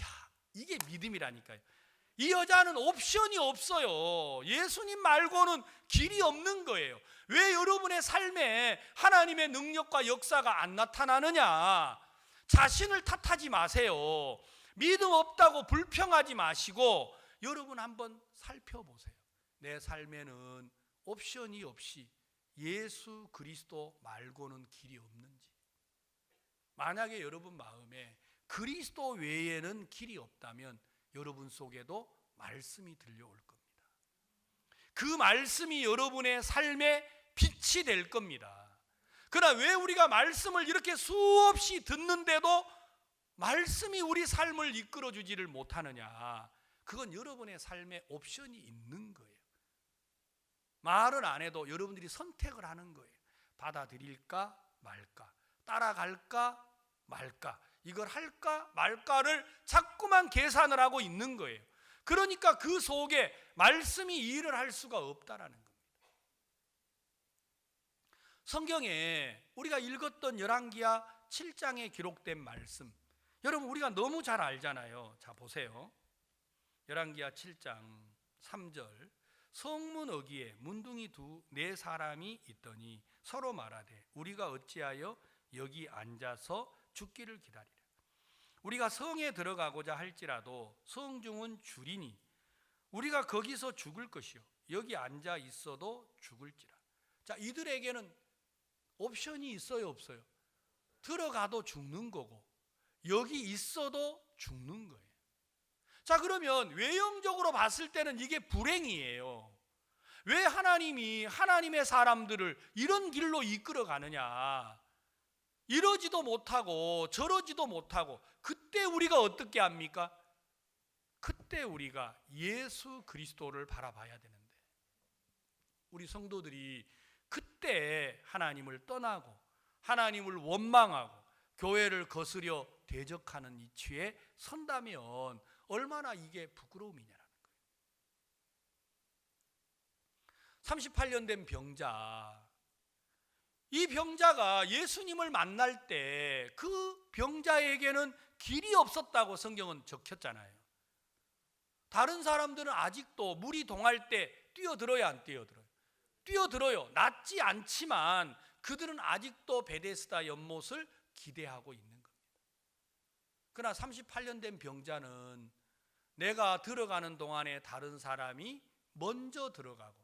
야, 이게 믿음이라니까요. 이 여자는 옵션이 없어요. 예수님 말고는 길이 없는 거예요. 왜 여러분의 삶에 하나님의 능력과 역사가 안 나타나느냐? 자신을 탓하지 마세요. 믿음 없다고 불평하지 마시고 여러분 한번 살펴보세요. 내 삶에는 옵션이 없이 예수 그리스도 말고는 길이 없는지. 만약에 여러분 마음에 그리스도 외에는 길이 없다면 여러분 속에도 말씀이 들려올 겁니다. 그 말씀이 여러분의 삶의 빛이 될 겁니다. 그러나 왜 우리가 말씀을 이렇게 수없이 듣는데도 말씀이 우리 삶을 이끌어 주지를 못하느냐? 그건 여러분의 삶에 옵션이 있는 거예요. 말은 안 해도 여러분들이 선택을 하는 거예요. 받아들일까 말까, 따라갈까 말까, 이걸 할까 말까를 자꾸만 계산을 하고 있는 거예요. 그러니까 그 속에 말씀이 일을 할 수가 없다라는 겁니다. 성경에 우리가 읽었던 열왕기하 7장에 기록된 말씀, 여러분 우리가 너무 잘 알잖아요. 자 보세요. 열왕기하 7장 3절 성문 어귀에 문둥이 네 사람이 있더니 서로 말하되 우리가 어찌하여 여기 앉아서 죽기를 기다리랴. 우리가 성에 들어가고자 할지라도 성중은 줄이니 우리가 거기서 죽을 것이요 여기 앉아 있어도 죽을지라. 자, 이들에게는 옵션이 있어요 없어요? 들어가도 죽는 거고 여기 있어도 죽는 거예요. 자, 그러면 외형적으로 봤을 때는 이게 불행이에요. 왜 하나님이 하나님의 사람들을 이런 길로 이끌어 가느냐? 이러지도 못하고 저러지도 못하고 그때 우리가 어떻게 합니까? 그때 우리가 예수 그리스도를 바라봐야 되는데 우리 성도들이 그때 하나님을 떠나고 하나님을 원망하고 교회를 거스려 대적하는 이치에 선다면 얼마나 이게 부끄러움이냐라는 거예요. 38년 된 병자, 이 병자가 예수님을 만날 때 그 병자에게는 길이 없었다고 성경은 적혔잖아요. 다른 사람들은 아직도 물이 동할 때 뛰어들어요 안 뛰어들어요? 뛰어들어요. 낫지 않지만 그들은 아직도 베데스다 연못을 기대하고 있는 겁니다. 그러나 38년 된 병자는 내가 들어가는 동안에 다른 사람이 먼저 들어가고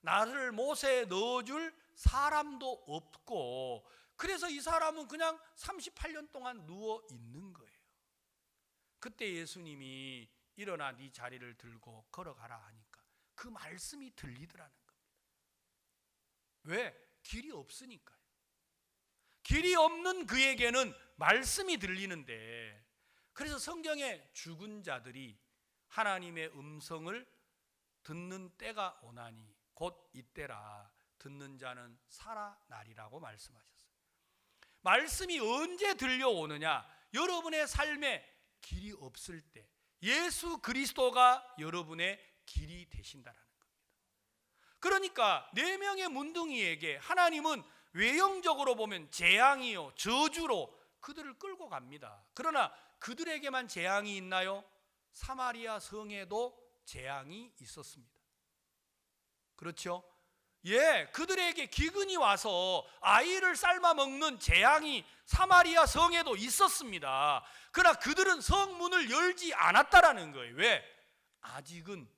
나를 못에 넣어줄 사람도 없고 그래서 이 사람은 그냥 38년 동안 누워 있는 거예요. 그때 예수님이 일어나 네 자리를 들고 걸어가라 하니까 그 말씀이 들리더라는 겁니다. 왜? 길이 없으니까요. 길이 없는 그에게는 말씀이 들리는데, 그래서 성경에 죽은 자들이 하나님의 음성을 듣는 때가 오나니 곧 이때라. 듣는 자는 살아나리라고 말씀하셨어요. 말씀이 언제 들려오느냐? 여러분의 삶에 길이 없을 때 예수 그리스도가 여러분의 길이 되신다라는 겁니다. 그러니까 4명의 문둥이에게 하나님은 외형적으로 보면 재앙이요 저주로 그들을 끌고 갑니다. 그러나 그들에게만 재앙이 있나요? 사마리아 성에도 재앙이 있었습니다. 그렇죠? 예, 그들에게 기근이 와서 아이를 삶아 먹는 재앙이 사마리아 성에도 있었습니다. 그러나 그들은 성문을 열지 않았다라는 거예요. 왜? 아직은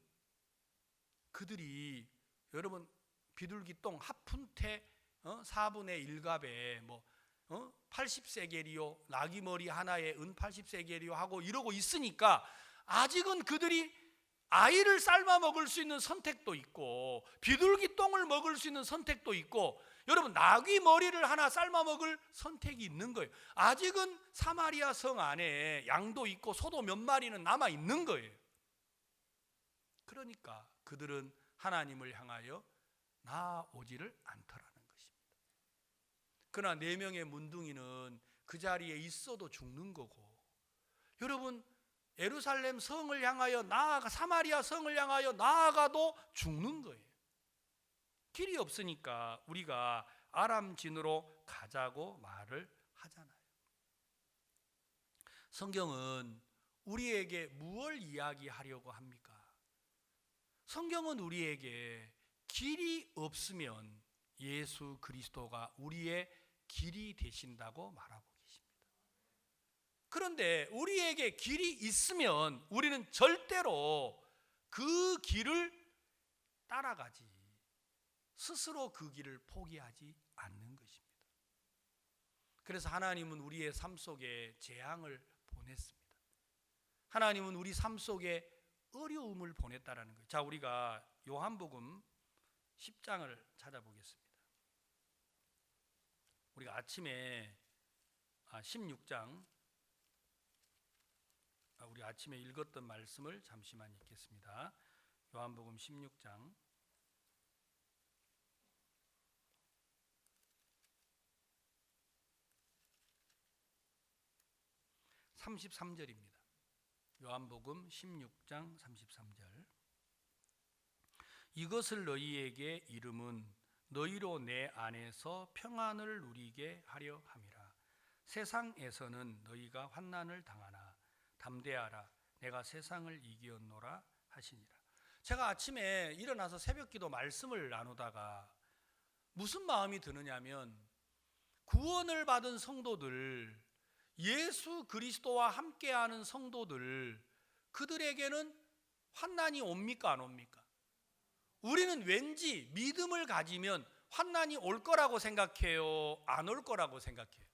그들이, 여러분, 비둘기똥 하푼테 4분의 1갑에 80세겔이요 나귀머리 하나에 은 80세겔이요 하고 이러고 있으니까 아직은 그들이 아이를 삶아 먹을 수 있는 선택도 있고 비둘기 똥을 먹을 수 있는 선택도 있고, 여러분, 나귀 머리를 하나 삶아 먹을 선택이 있는 거예요. 아직은 사마리아 성 안에 양도 있고 소도 몇 마리는 남아 있는 거예요. 그러니까 그들은 하나님을 향하여 나아오지를 않더라는 것입니다. 그러나 4명의 문둥이는 그 자리에 있어도 죽는 거고, 여러분, 예루살렘 성을 향하여 나아가, 사마리아 성을 향하여 나아가도 죽는 거예요. 길이 없으니까 우리가 아람진으로 가자고 말을 하잖아요. 성경은 우리에게 무엇을 이야기하려고 합니까? 성경은 우리에게 길이 없으면 예수 그리스도가 우리의 길이 되신다고 말하고 계십니다. 그런데 우리에게 길이 있으면 우리는 절대로 그 길을 따라가지, 스스로 그 길을 포기하지 않는 것입니다. 그래서 하나님은 우리의 삶 속에 재앙을 보냈습니다. 하나님은 우리 삶 속에 어려움을 보냈다라는 거예요. 자, 우리가 요한복음 10장을 찾아보겠습니다. 우리가 아침에 16장, 우리 아침에 읽었던 말씀을 잠시만 읽겠습니다. 요한복음 16장 33절입니다. 요한복음 16장 33절. 이것을 너희에게 이름은 너희로 내 안에서 평안을 누리게 하려 함이라. 세상에서는 너희가 환난을 당하나 담대하라. 내가 세상을 이기었노라 하시니라. 제가 아침에 일어나서 새벽기도 말씀을 나누다가 무슨 마음이 드느냐면, 구원을 받은 성도들, 예수 그리스도와 함께하는 성도들, 그들에게는 환난이 옵니까 안 옵니까? 우리는 왠지 믿음을 가지면 환난이 올 거라고 생각해요? 안 올 거라고 생각해요?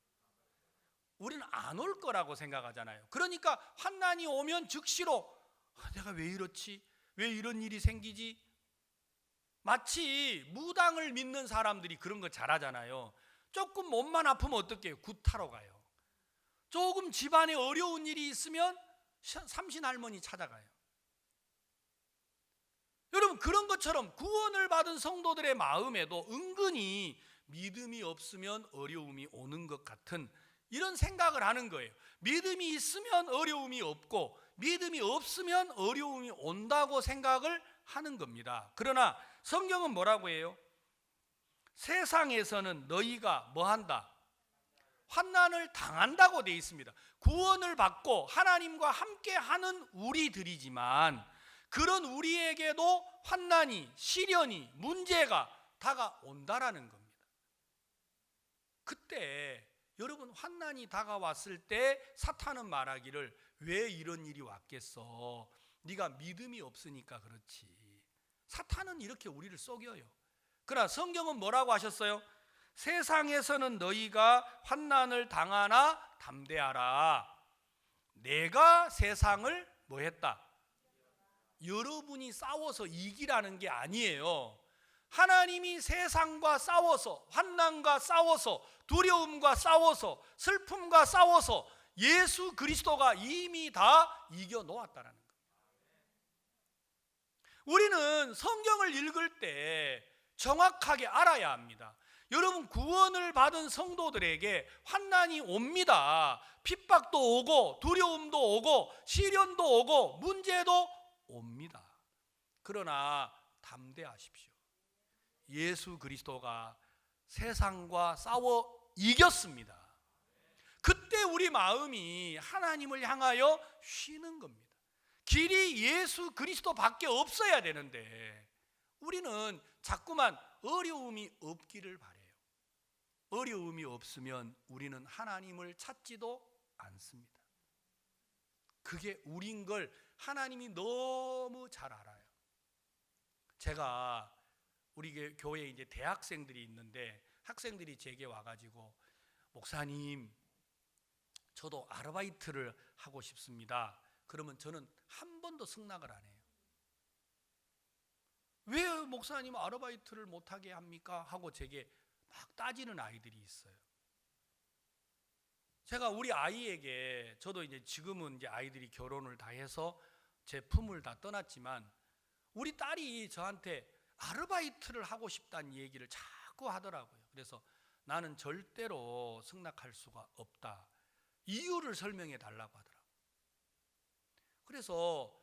우리는 안 올 거라고 생각하잖아요. 그러니까 환난이 오면 즉시로 내가 왜 이렇지? 왜 이런 일이 생기지? 마치 무당을 믿는 사람들이 그런 거 잘하잖아요. 조금 몸만 아프면 어떻게 해요? 굿하러 가요. 조금 집안에 어려운 일이 있으면 삼신할머니 찾아가요. 여러분, 그런 것처럼 구원을 받은 성도들의 마음에도 은근히 믿음이 없으면 어려움이 오는 것 같은 이런 생각을 하는 거예요. 믿음이 있으면 어려움이 없고 믿음이 없으면 어려움이 온다고 생각을 하는 겁니다. 그러나 성경은 뭐라고 해요? 세상에서는 너희가 뭐 한다? 환난을 당한다고 되어 있습니다. 구원을 받고 하나님과 함께하는 우리들이지만 그런 우리에게도 환난이, 시련이, 문제가 다가온다라는 겁니다. 그때 여러분, 환난이 다가왔을 때 사탄은 말하기를 왜 이런 일이 왔겠어? 네가 믿음이 없으니까 그렇지. 사탄은 이렇게 우리를 속여요. 그러나 성경은 뭐라고 하셨어요? 세상에서는 너희가 환난을 당하나 담대하라. 내가 세상을 뭐 했다? 여러분이 싸워서 이기라는 게 아니에요. 하나님이 세상과 싸워서, 환난과 싸워서, 두려움과 싸워서, 슬픔과 싸워서 예수 그리스도가 이미 다 이겨 놓았다라는 거예요. 우리는 성경을 읽을 때 정확하게 알아야 합니다. 여러분, 구원을 받은 성도들에게 환난이 옵니다. 핍박도 오고 두려움도 오고 시련도 오고 문제도 옵니다. 그러나 담대하십시오. 예수 그리스도가 세상과 싸워 이겼습니다. 그때 우리 마음이 하나님을 향하여 쉬는 겁니다. 길이 예수 그리스도밖에 없어야 되는데 우리는 자꾸만 어려움이 없기를 바라요. 어려움이 없으면 우리는 하나님을 찾지도 않습니다. 그게 우린 걸 하나님이 너무 잘 알아요. 제가 우리 교회에 이제 대학생들이 있는데 학생들이 제게 와가지고 목사님, 저도 아르바이트를 하고 싶습니다. 그러면 저는 한 번도 승낙을 안 해요. 왜 목사님 아르바이트를 못하게 합니까? 하고 제게 막 따지는 아이들이 있어요. 제가 우리 아이에게, 저도 이제 지금은 이제 아이들이 결혼을 다 해서 제 품을 다 떠났지만 우리 딸이 저한테 아르바이트를 하고 싶다는 얘기를 자꾸 하더라고요. 그래서 나는 절대로 승낙할 수가 없다. 이유를 설명해 달라고 하더라고요. 그래서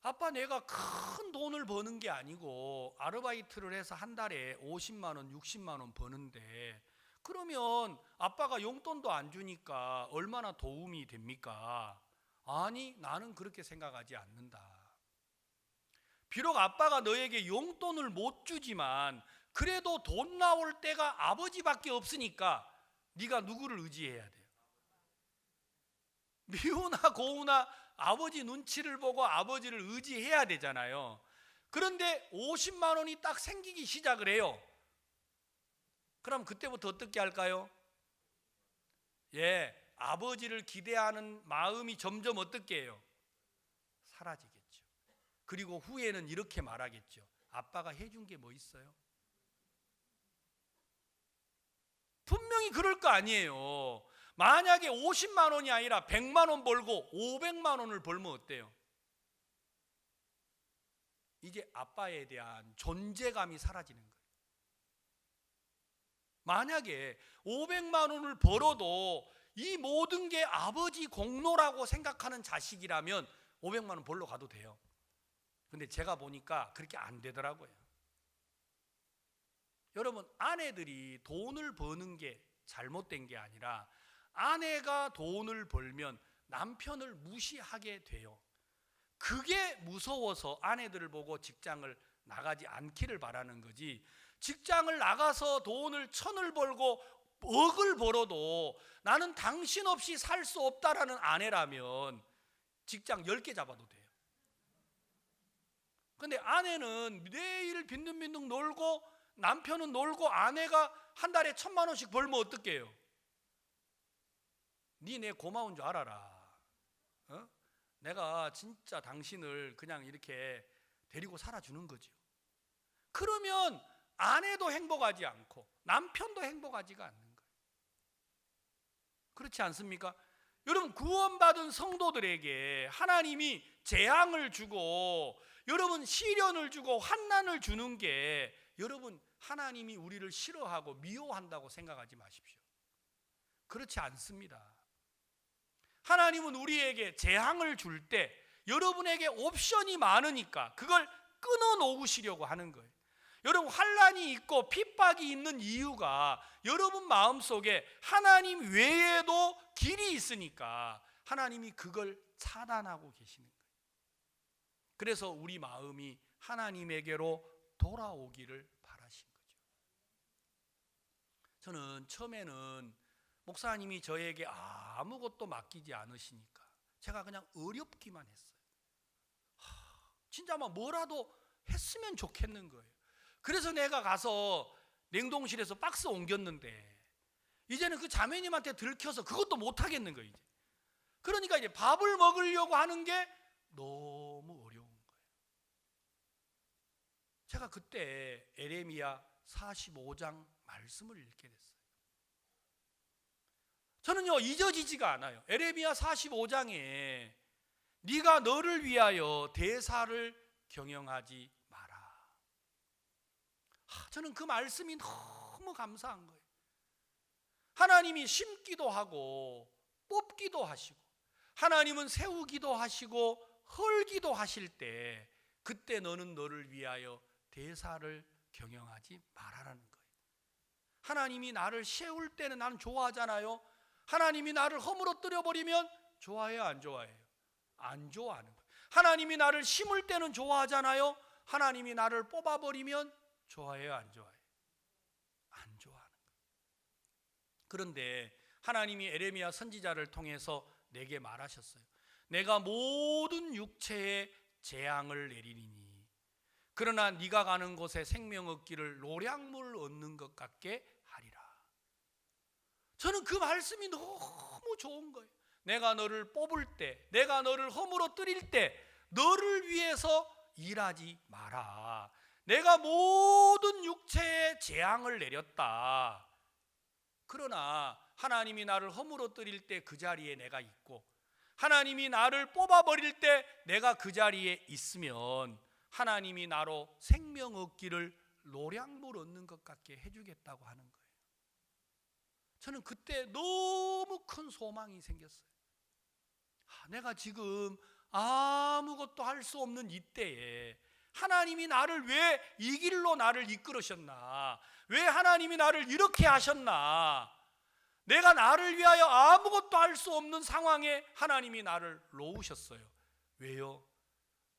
아빠, 내가 큰 돈을 버는 게 아니고 아르바이트를 해서 한 달에 50만 원, 60만 원 버는데 그러면 아빠가 용돈도 안 주니까 얼마나 도움이 됩니까? 아니, 나는 그렇게 생각하지 않는다. 비록 아빠가 너에게 용돈을 못 주지만 그래도 돈 나올 때가 아버지밖에 없으니까 네가 누구를 의지해야 돼요? 미우나 고우나 아버지 눈치를 보고 아버지를 의지해야 되잖아요. 그런데 50만 원이 딱 생기기 시작을 해요. 그럼 그때부터 어떻게 할까요? 아버지를 기대하는 마음이 점점 어떻게 해요? 사라지겠죠. 그리고 후에는 이렇게 말하겠죠. 아빠가 해준 게 뭐 있어요? 분명히 그럴 거 아니에요. 만약에 50만 원이 아니라 100만 원 벌고 500만 원을 벌면 어때요? 이제 아빠에 대한 존재감이 사라지는 거예요. 만약에 500만 원을 벌어도 이 모든 게 아버지 공로라고 생각하는 자식이라면 500만 원 벌러 가도 돼요. 근데 제가 보니까 그렇게 안 되더라고요. 여러분, 아내들이 돈을 버는 게 잘못된 게 아니라 아내가 돈을 벌면 남편을 무시하게 돼요. 그게 무서워서 아내들을 보고 직장을 나가지 않기를 바라는 거지, 직장을 나가서 돈을 1,000을 벌고 억을 벌어도 나는 당신 없이 살 수 없다라는 아내라면 직장 10개 잡아도 돼요. 근데 아내는 매일 빈둥빈둥 놀고 남편은 놀고 아내가 한 달에 1,000만 원씩 벌면 어떡해요? 네 고마운 줄 알아라. 내가 진짜 당신을 그냥 이렇게 데리고 살아주는 거죠. 그러면 아내도 행복하지 않고 남편도 행복하지가 않는 거예요. 그렇지 않습니까? 여러분, 구원받은 성도들에게 하나님이 재앙을 주고 여러분 시련을 주고 환난을 주는 게 여러분 하나님이 우리를 싫어하고 미워한다고 생각하지 마십시오. 그렇지 않습니다. 하나님은 우리에게 재앙을 줄 때 여러분에게 옵션이 많으니까 그걸 끊어놓으시려고 하는 거예요. 여러분, 환난이 있고 핍박이 있는 이유가 여러분 마음속에 하나님 외에도 길이 있으니까 하나님이 그걸 차단하고 계시는 거예요. 그래서 우리 마음이 하나님에게로 돌아오기를 바라신 거죠. 저는 처음에는 목사님이 저에게 아무것도 맡기지 않으시니까 제가 그냥 어렵기만 했어요. 진짜 막 뭐라도 했으면 좋겠는 거예요. 그래서 내가 가서 냉동실에서 박스 옮겼는데 이제는 그 자매님한테 들켜서 그것도 못 하겠는 거예요. 이제. 그러니까 이제 밥을 먹으려고 하는 게 너무 어려운 거예요. 제가 그때 에레미야 45장 말씀을 읽게 됐어요. 저는요 잊어지지가 않아요. 에레미야 45장에 네가 너를 위하여 대사를 경영하지 마라. 저는 그 말씀이 너무 감사한 거예요. 하나님이 심기도 하고 뽑기도 하시고 하나님은 세우기도 하시고 헐기도 하실 때 그때 너는 너를 위하여 대사를 경영하지 말아라는 거예요. 하나님이 나를 세울 때는 나는 좋아하잖아요. 하나님이 나를 허물어뜨려 버리면 좋아해요, 안 좋아해요? 안 좋아하는 거예요. 하나님이 나를 심을 때는 좋아하잖아요. 하나님이 나를 뽑아버리면 좋아해요, 안 좋아해요? 안 좋아하는 거예요. 그런데 하나님이 에레미야 선지자를 통해서 내게 말하셨어요. 내가 모든 육체에 재앙을 내리니 그러나 네가 가는 곳에 생명 얻기를 노량물 얻는 것 같게 하리라. 저는 그 말씀이 너무 좋은 거예요. 내가 너를 뽑을 때, 내가 너를 허물어뜨릴 때 너를 위해서 일하지 마라. 내가 모든 육체에 재앙을 내렸다. 그러나 하나님이 나를 허물어뜨릴 때 그 자리에 내가 있고 하나님이 나를 뽑아버릴 때 내가 그 자리에 있으면 하나님이 나로 생명 얻기를 노량물 얻는 것 같게 해주겠다고 하는 거예요. 저는 그때 너무 큰 소망이 생겼어요. 내가 지금 아무것도 할 수 없는 이때에 하나님이 나를 왜 이 길로 나를 이끌으셨나? 왜 하나님이 나를 이렇게 하셨나? 내가 나를 위하여 아무것도 할 수 없는 상황에 하나님이 나를 놓으셨어요. 왜요?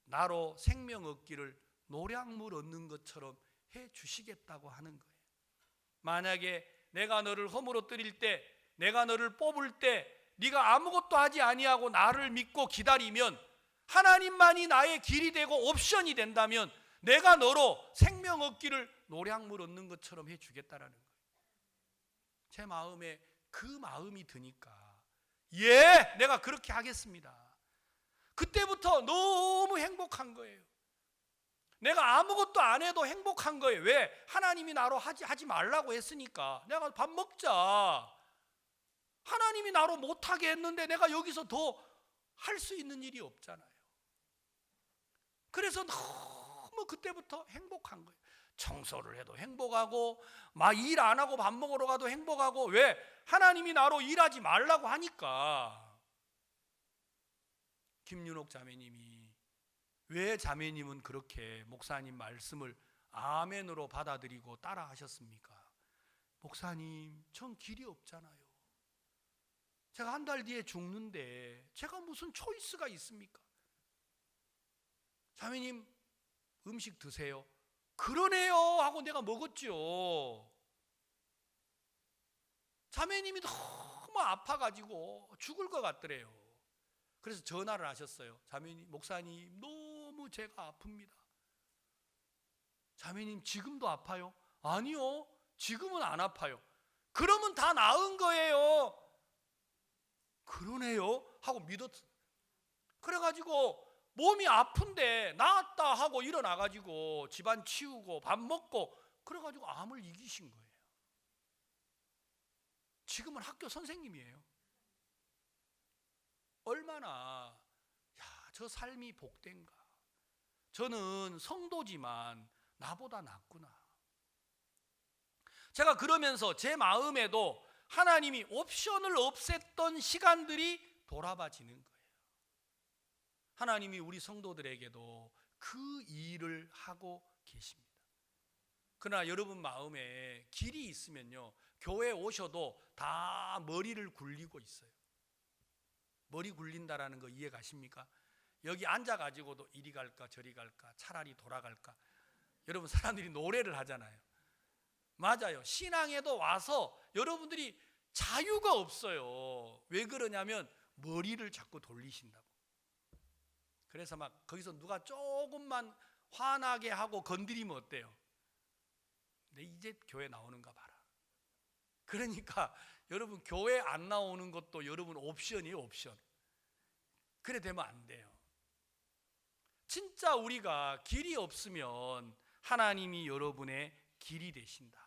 나로 생명 얻기를 노량물 얻는 것처럼 해 주시겠다고 하는 거예요. 만약에 내가 너를 허물어뜨릴 때, 내가 너를 뽑을 때 네가 아무것도 하지 아니하고 나를 믿고 기다리면 하나님만이 나의 길이 되고 옵션이 된다면 내가 너로 생명 얻기를 노량물 얻는 것처럼 해주겠다라는 거예요. 제 마음에 그 마음이 드니까 내가 그렇게 하겠습니다. 그때부터 너무 행복한 거예요. 내가 아무것도 안 해도 행복한 거예요. 왜? 하나님이 나로 하지 말라고 했으니까. 내가 밥 먹자. 하나님이 나로 못하게 했는데 내가 여기서 더 할 수 있는 일이 없잖아요. 그래서 너무 그때부터 행복한 거예요. 청소를 해도 행복하고 막 일 안 하고 밥 먹으러 가도 행복하고. 왜? 하나님이 나로 일하지 말라고 하니까. 김윤옥 자매님이 왜 자매님은 그렇게 목사님 말씀을 아멘으로 받아들이고 따라 하셨습니까? 목사님, 전 길이 없잖아요. 제가 한 달 뒤에 죽는데 제가 무슨 초이스가 있습니까? 자매님, 음식 드세요. 그러네요 하고 내가 먹었죠. 자매님이 너무 아파가지고 죽을 것 같더래요. 그래서 전화를 하셨어요. 자매님, 목사님, 너무 제가 아픕니다. 자매님, 지금도 아파요? 아니요, 지금은 안 아파요. 그러면 다 나은 거예요. 그러네요 하고 믿었어요. 그래가지고 몸이 아픈데 나았다 하고 일어나가지고 집안 치우고 밥 먹고 그래가지고 암을 이기신 거예요. 지금은 학교 선생님이에요. 얼마나 저 삶이 복된가. 저는 성도지만 나보다 낫구나. 제가 그러면서 제 마음에도 하나님이 옵션을 없앴던 시간들이 돌아봐지는 거예요. 하나님이 우리 성도들에게도 그 일을 하고 계십니다. 그러나 여러분 마음에 길이 있으면요, 교회 오셔도 다 머리를 굴리고 있어요. 머리 굴린다라는 거 이해 가십니까? 여기 앉아가지고도 이리 갈까 저리 갈까 차라리 돌아갈까. 여러분, 사람들이 노래를 하잖아요. 맞아요. 신앙에도 와서 여러분들이 자유가 없어요. 왜 그러냐면 머리를 자꾸 돌리신다고. 그래서 막 거기서 누가 조금만 화나게 하고 건드리면 어때요? 내 이제 교회 나오는가 봐라. 그러니까 여러분, 교회 안 나오는 것도 여러분 옵션이에요, 옵션. 그래 되면 안 돼요. 진짜 우리가 길이 없으면 하나님이 여러분의 길이 되신다.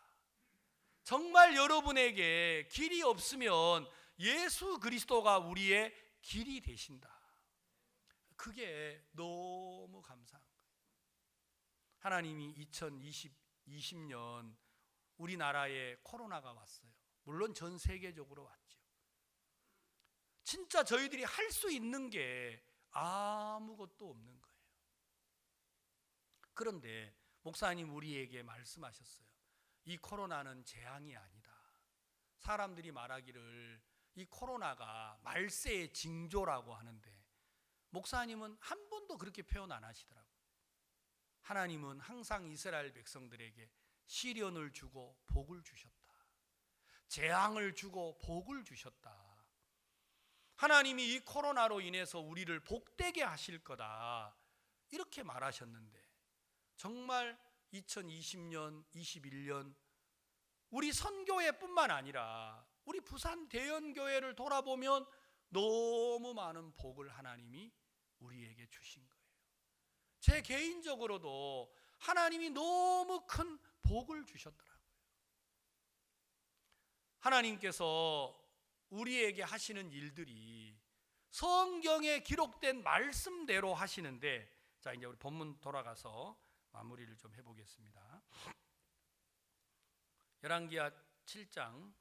정말 여러분에게 길이 없으면 예수 그리스도가 우리의 길이 되신다. 그게 너무 감사한 거예요. 하나님이 2020년 우리나라에 코로나가 왔어요. 물론 전 세계적으로 왔죠. 진짜 저희들이 할 수 있는 게 아무것도 없는 거예요. 그런데 목사님 우리에게 말씀하셨어요. 이 코로나는 재앙이 아니다. 사람들이 말하기를 이 코로나가 말세의 징조라고 하는데 목사님은 한 번도 그렇게 표현 안 하시더라고요. 하나님은 항상 이스라엘 백성들에게 시련을 주고 복을 주셨다. 재앙을 주고 복을 주셨다. 하나님이 이 코로나로 인해서 우리를 복되게 하실 거다. 이렇게 말하셨는데 정말 2020년, 21년 우리 선교회뿐만 아니라 우리 부산 대연교회를 돌아보면 너무 많은 복을 하나님이 우리에게 주신 거예요. 제 개인적으로도 하나님이 너무 큰 복을 주셨더라고요. 하나님께서 우리에게 하시는 일들이 성경에 기록된 말씀대로 하시는데, 자 이제 우리 본문 돌아가서 마무리를 좀 해보겠습니다. 열왕기하 7장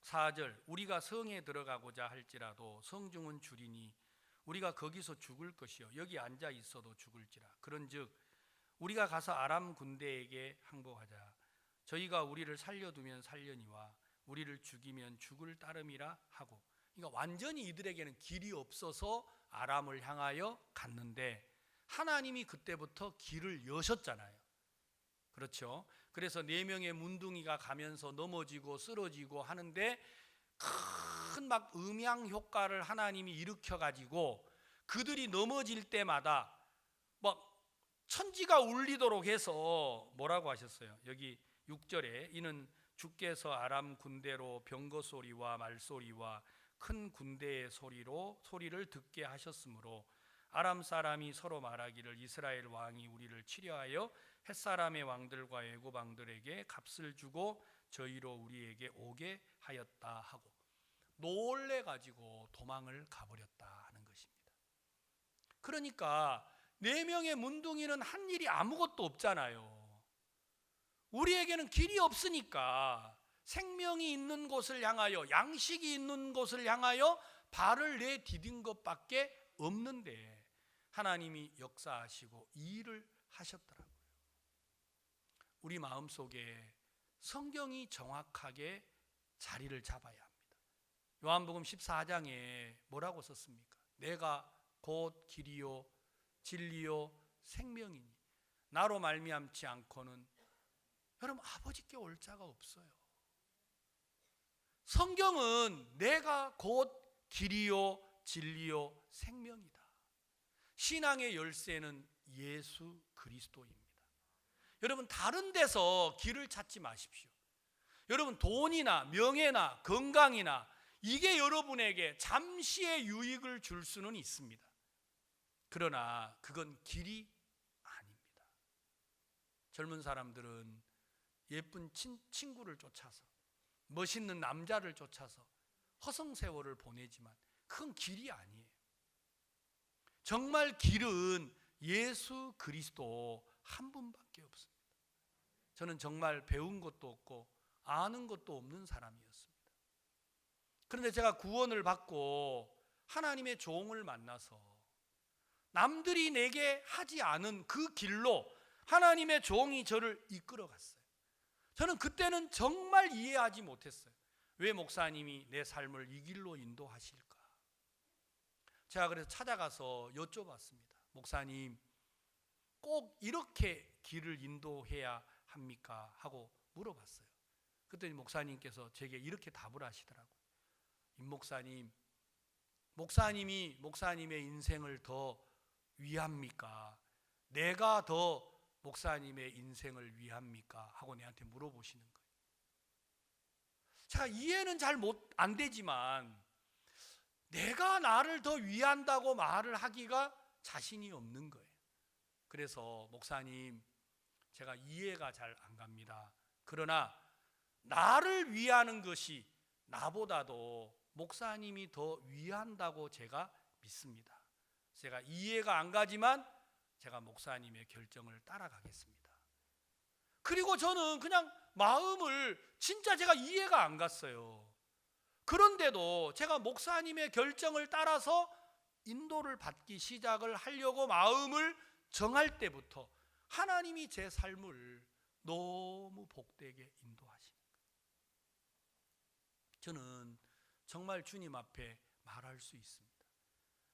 4절 우리가 성에 들어가고자 할지라도 성중은 주리니 우리가 거기서 죽을 것이요 여기 앉아 있어도 죽을지라. 그런즉 우리가 가서 아람 군대에게 항복하자. 저희가 우리를 살려두면 살려니와 우리를 죽이면 죽을 따름이라 하고. 그러니까 완전히 이들에게는 길이 없어서 아람을 향하여 갔는데 하나님이 그때부터 길을 여셨잖아요. 그렇죠? 그래서 4명의 문둥이가 가면서 넘어지고 쓰러지고 하는데 큰 막 음양 효과를 하나님이 일으켜 가지고 그들이 넘어질 때마다 막 천지가 울리도록 해서 뭐라고 하셨어요? 여기 6절에 이는 주께서 아람 군대로 병거 소리와 말소리와 큰 군대의 소리를 듣게 하셨으므로 아람 사람이 서로 말하기를 이스라엘 왕이 우리를 치려하여 햇사람의 왕들과 애굽 왕들에게 값을 주고 저희로 우리에게 오게 하였다 하고 놀래 가지고 도망을 가버렸다 하는 것입니다. 그러니까 4명의 문둥이는 한 일이 아무것도 없잖아요. 우리에게는 길이 없으니까 생명이 있는 곳을 향하여 양식이 있는 곳을 향하여 발을 내디딘 것밖에 없는데 하나님이 역사하시고 이 일을 하셨더라고요. 우리 마음속에 성경이 정확하게 자리를 잡아야 합니다. 요한복음 14장에 뭐라고 썼습니까? 내가 곧 길이요 진리요 생명이니 나로 말미암지 않고는 여러분 아버지께 올 자가 없어요. 성경은 내가 곧 길이요 진리요 생명이다. 신앙의 열쇠는 예수 그리스도입니다. 여러분 다른 데서 길을 찾지 마십시오. 여러분 돈이나 명예나 건강이나 이게 여러분에게 잠시의 유익을 줄 수는 있습니다. 그러나 그건 길이 아닙니다. 젊은 사람들은 예쁜 친구를 쫓아서 멋있는 남자를 쫓아서 허송세월을 보내지만 그건 길이 아니에요. 정말 길은 예수 그리스도 한 분밖에 없습니다. 저는 정말 배운 것도 없고 아는 것도 없는 사람이었습니다. 그런데 제가 구원을 받고 하나님의 종을 만나서 남들이 내게 하지 않은 그 길로 하나님의 종이 저를 이끌어 갔어요. 저는 그때는 정말 이해하지 못했어요. 왜 목사님이 내 삶을 이 길로 인도하실까? 제가 그래서 찾아가서 여쭤봤습니다. 목사님, 꼭 이렇게 길을 인도해야 합니까? 하고 물어봤어요. 그랬더니 목사님께서 제게 이렇게 답을 하시더라고요. 임 목사님, 목사님이 목사님의 인생을 더 위합니까? 내가 더 목사님의 인생을 위합니까? 하고 내한테 물어보시는 거예요. 제가 이해는 잘 안 되지만 내가 나를 더 위한다고 말을 하기가 자신이 없는 거예요. 그래서 목사님, 제가 이해가 잘 안 갑니다. 그러나 나를 위하는 것이 나보다도 목사님이 더 위한다고 제가 믿습니다. 제가 이해가 안 가지만 제가 목사님의 결정을 따라가겠습니다. 그리고 저는 그냥 마음을 진짜 제가 이해가 안 갔어요. 그런데도 제가 목사님의 결정을 따라서 인도를 받기 시작을 하려고 마음을 정할 때부터 하나님이 제 삶을 너무 복되게 인도하시는 거예요. 저는 정말 주님 앞에 말할 수 있습니다.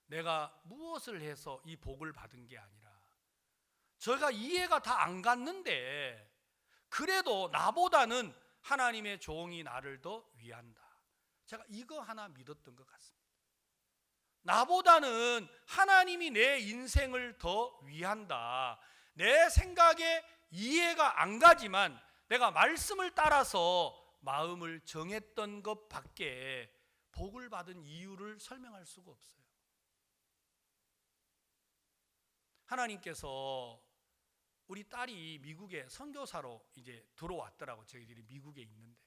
내가 무엇을 해서 이 복을 받은 게 아니라 제가 이해가 다 안 갔는데 그래도 나보다는 하나님의 종이 나를 더 위한다. 제가 이거 하나 믿었던 것 같습니다. 나보다는 하나님이 내 인생을 더 위한다. 내 생각에 이해가 안 가지만 내가 말씀을 따라서 마음을 정했던 것밖에 복을 받은 이유를 설명할 수가 없어요. 하나님께서 우리 딸이 미국에 선교사로 이제 들어왔더라고. 저희들이 미국에 있는데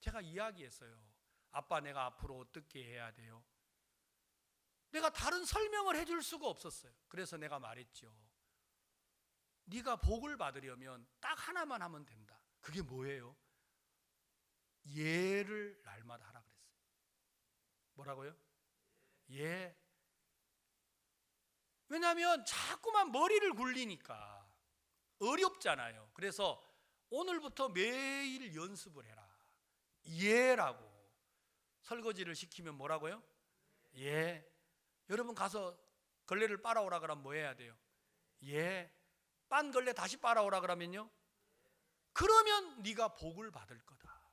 제가 이야기했어요. 아빠, 내가 앞으로 어떻게 해야 돼요? 내가 다른 설명을 해줄 수가 없었어요. 그래서 내가 말했죠. 네가 복을 받으려면 딱 하나만 하면 된다. 그게 뭐예요? 예를 날마다 하라 그랬어요. 뭐라고요? 예. 왜냐하면 자꾸만 머리를 굴리니까 어렵잖아요. 그래서 오늘부터 매일 연습을 해라. 예라고. 설거지를 시키면 뭐라고요? 예. 여러분 가서 걸레를 빨아오라 그러면 뭐 해야 돼요? 예. 빤 걸레 다시 빨아오라 그러면요? 그러면 네가 복을 받을 거다.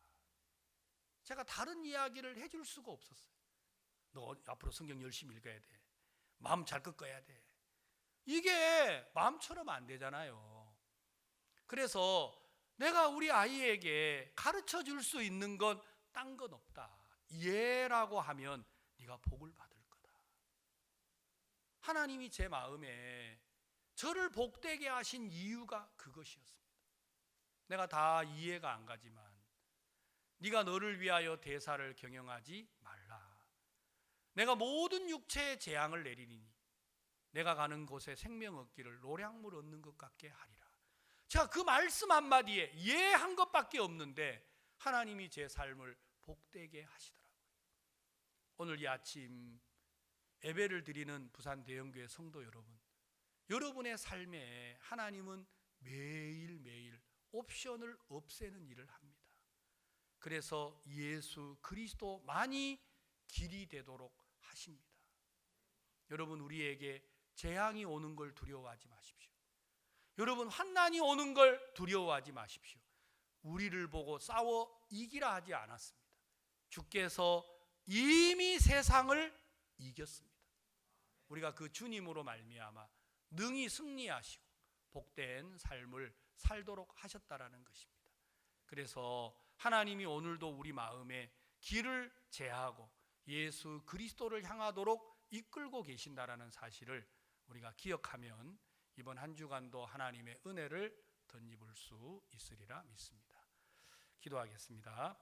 제가 다른 이야기를 해줄 수가 없었어요. 너 앞으로 성경 열심히 읽어야 돼. 마음 잘 꺾어야 돼. 이게 마음처럼 안 되잖아요. 그래서 내가 우리 아이에게 가르쳐 줄 수 있는 건 딴 건 없다. 예라고 하면 네가 복을 받을 거다. 하나님이 제 마음에 저를 복되게 하신 이유가 그것이었습니다. 내가 다 이해가 안 가지만 네가 너를 위하여 대사를 경영하지 말라. 내가 모든 육체의 재앙을 내리니 내가 가는 곳에 생명 얻기를 노량물 얻는 것 같게 하리라. 제가 그 말씀 한마디에 예한 것밖에 없는데 하나님이 제 삶을 복되게 하시더라고요. 오늘 이 아침 예배를 드리는 부산 대형교회 성도 여러분, 여러분의 삶에 하나님은 매일매일 옵션을 없애는 일을 합니다. 그래서 예수 그리스도만이 길이 되도록 하십니다. 여러분, 우리에게 재앙이 오는 걸 두려워하지 마십시오. 여러분, 환난이 오는 걸 두려워하지 마십시오. 우리를 보고 싸워 이기라 하지 않았습니다. 주께서 이미 세상을 이겼습니다. 우리가 그 주님으로 말미암아 능히 승리하시고 복된 삶을 살도록 하셨다라는 것입니다. 그래서 하나님이 오늘도 우리 마음에 길을 제하고 예수 그리스도를 향하도록 이끌고 계신다라는 사실을 우리가 기억하면 이번 한 주간도 하나님의 은혜를 덧입을 수 있으리라 믿습니다. 기도하겠습니다.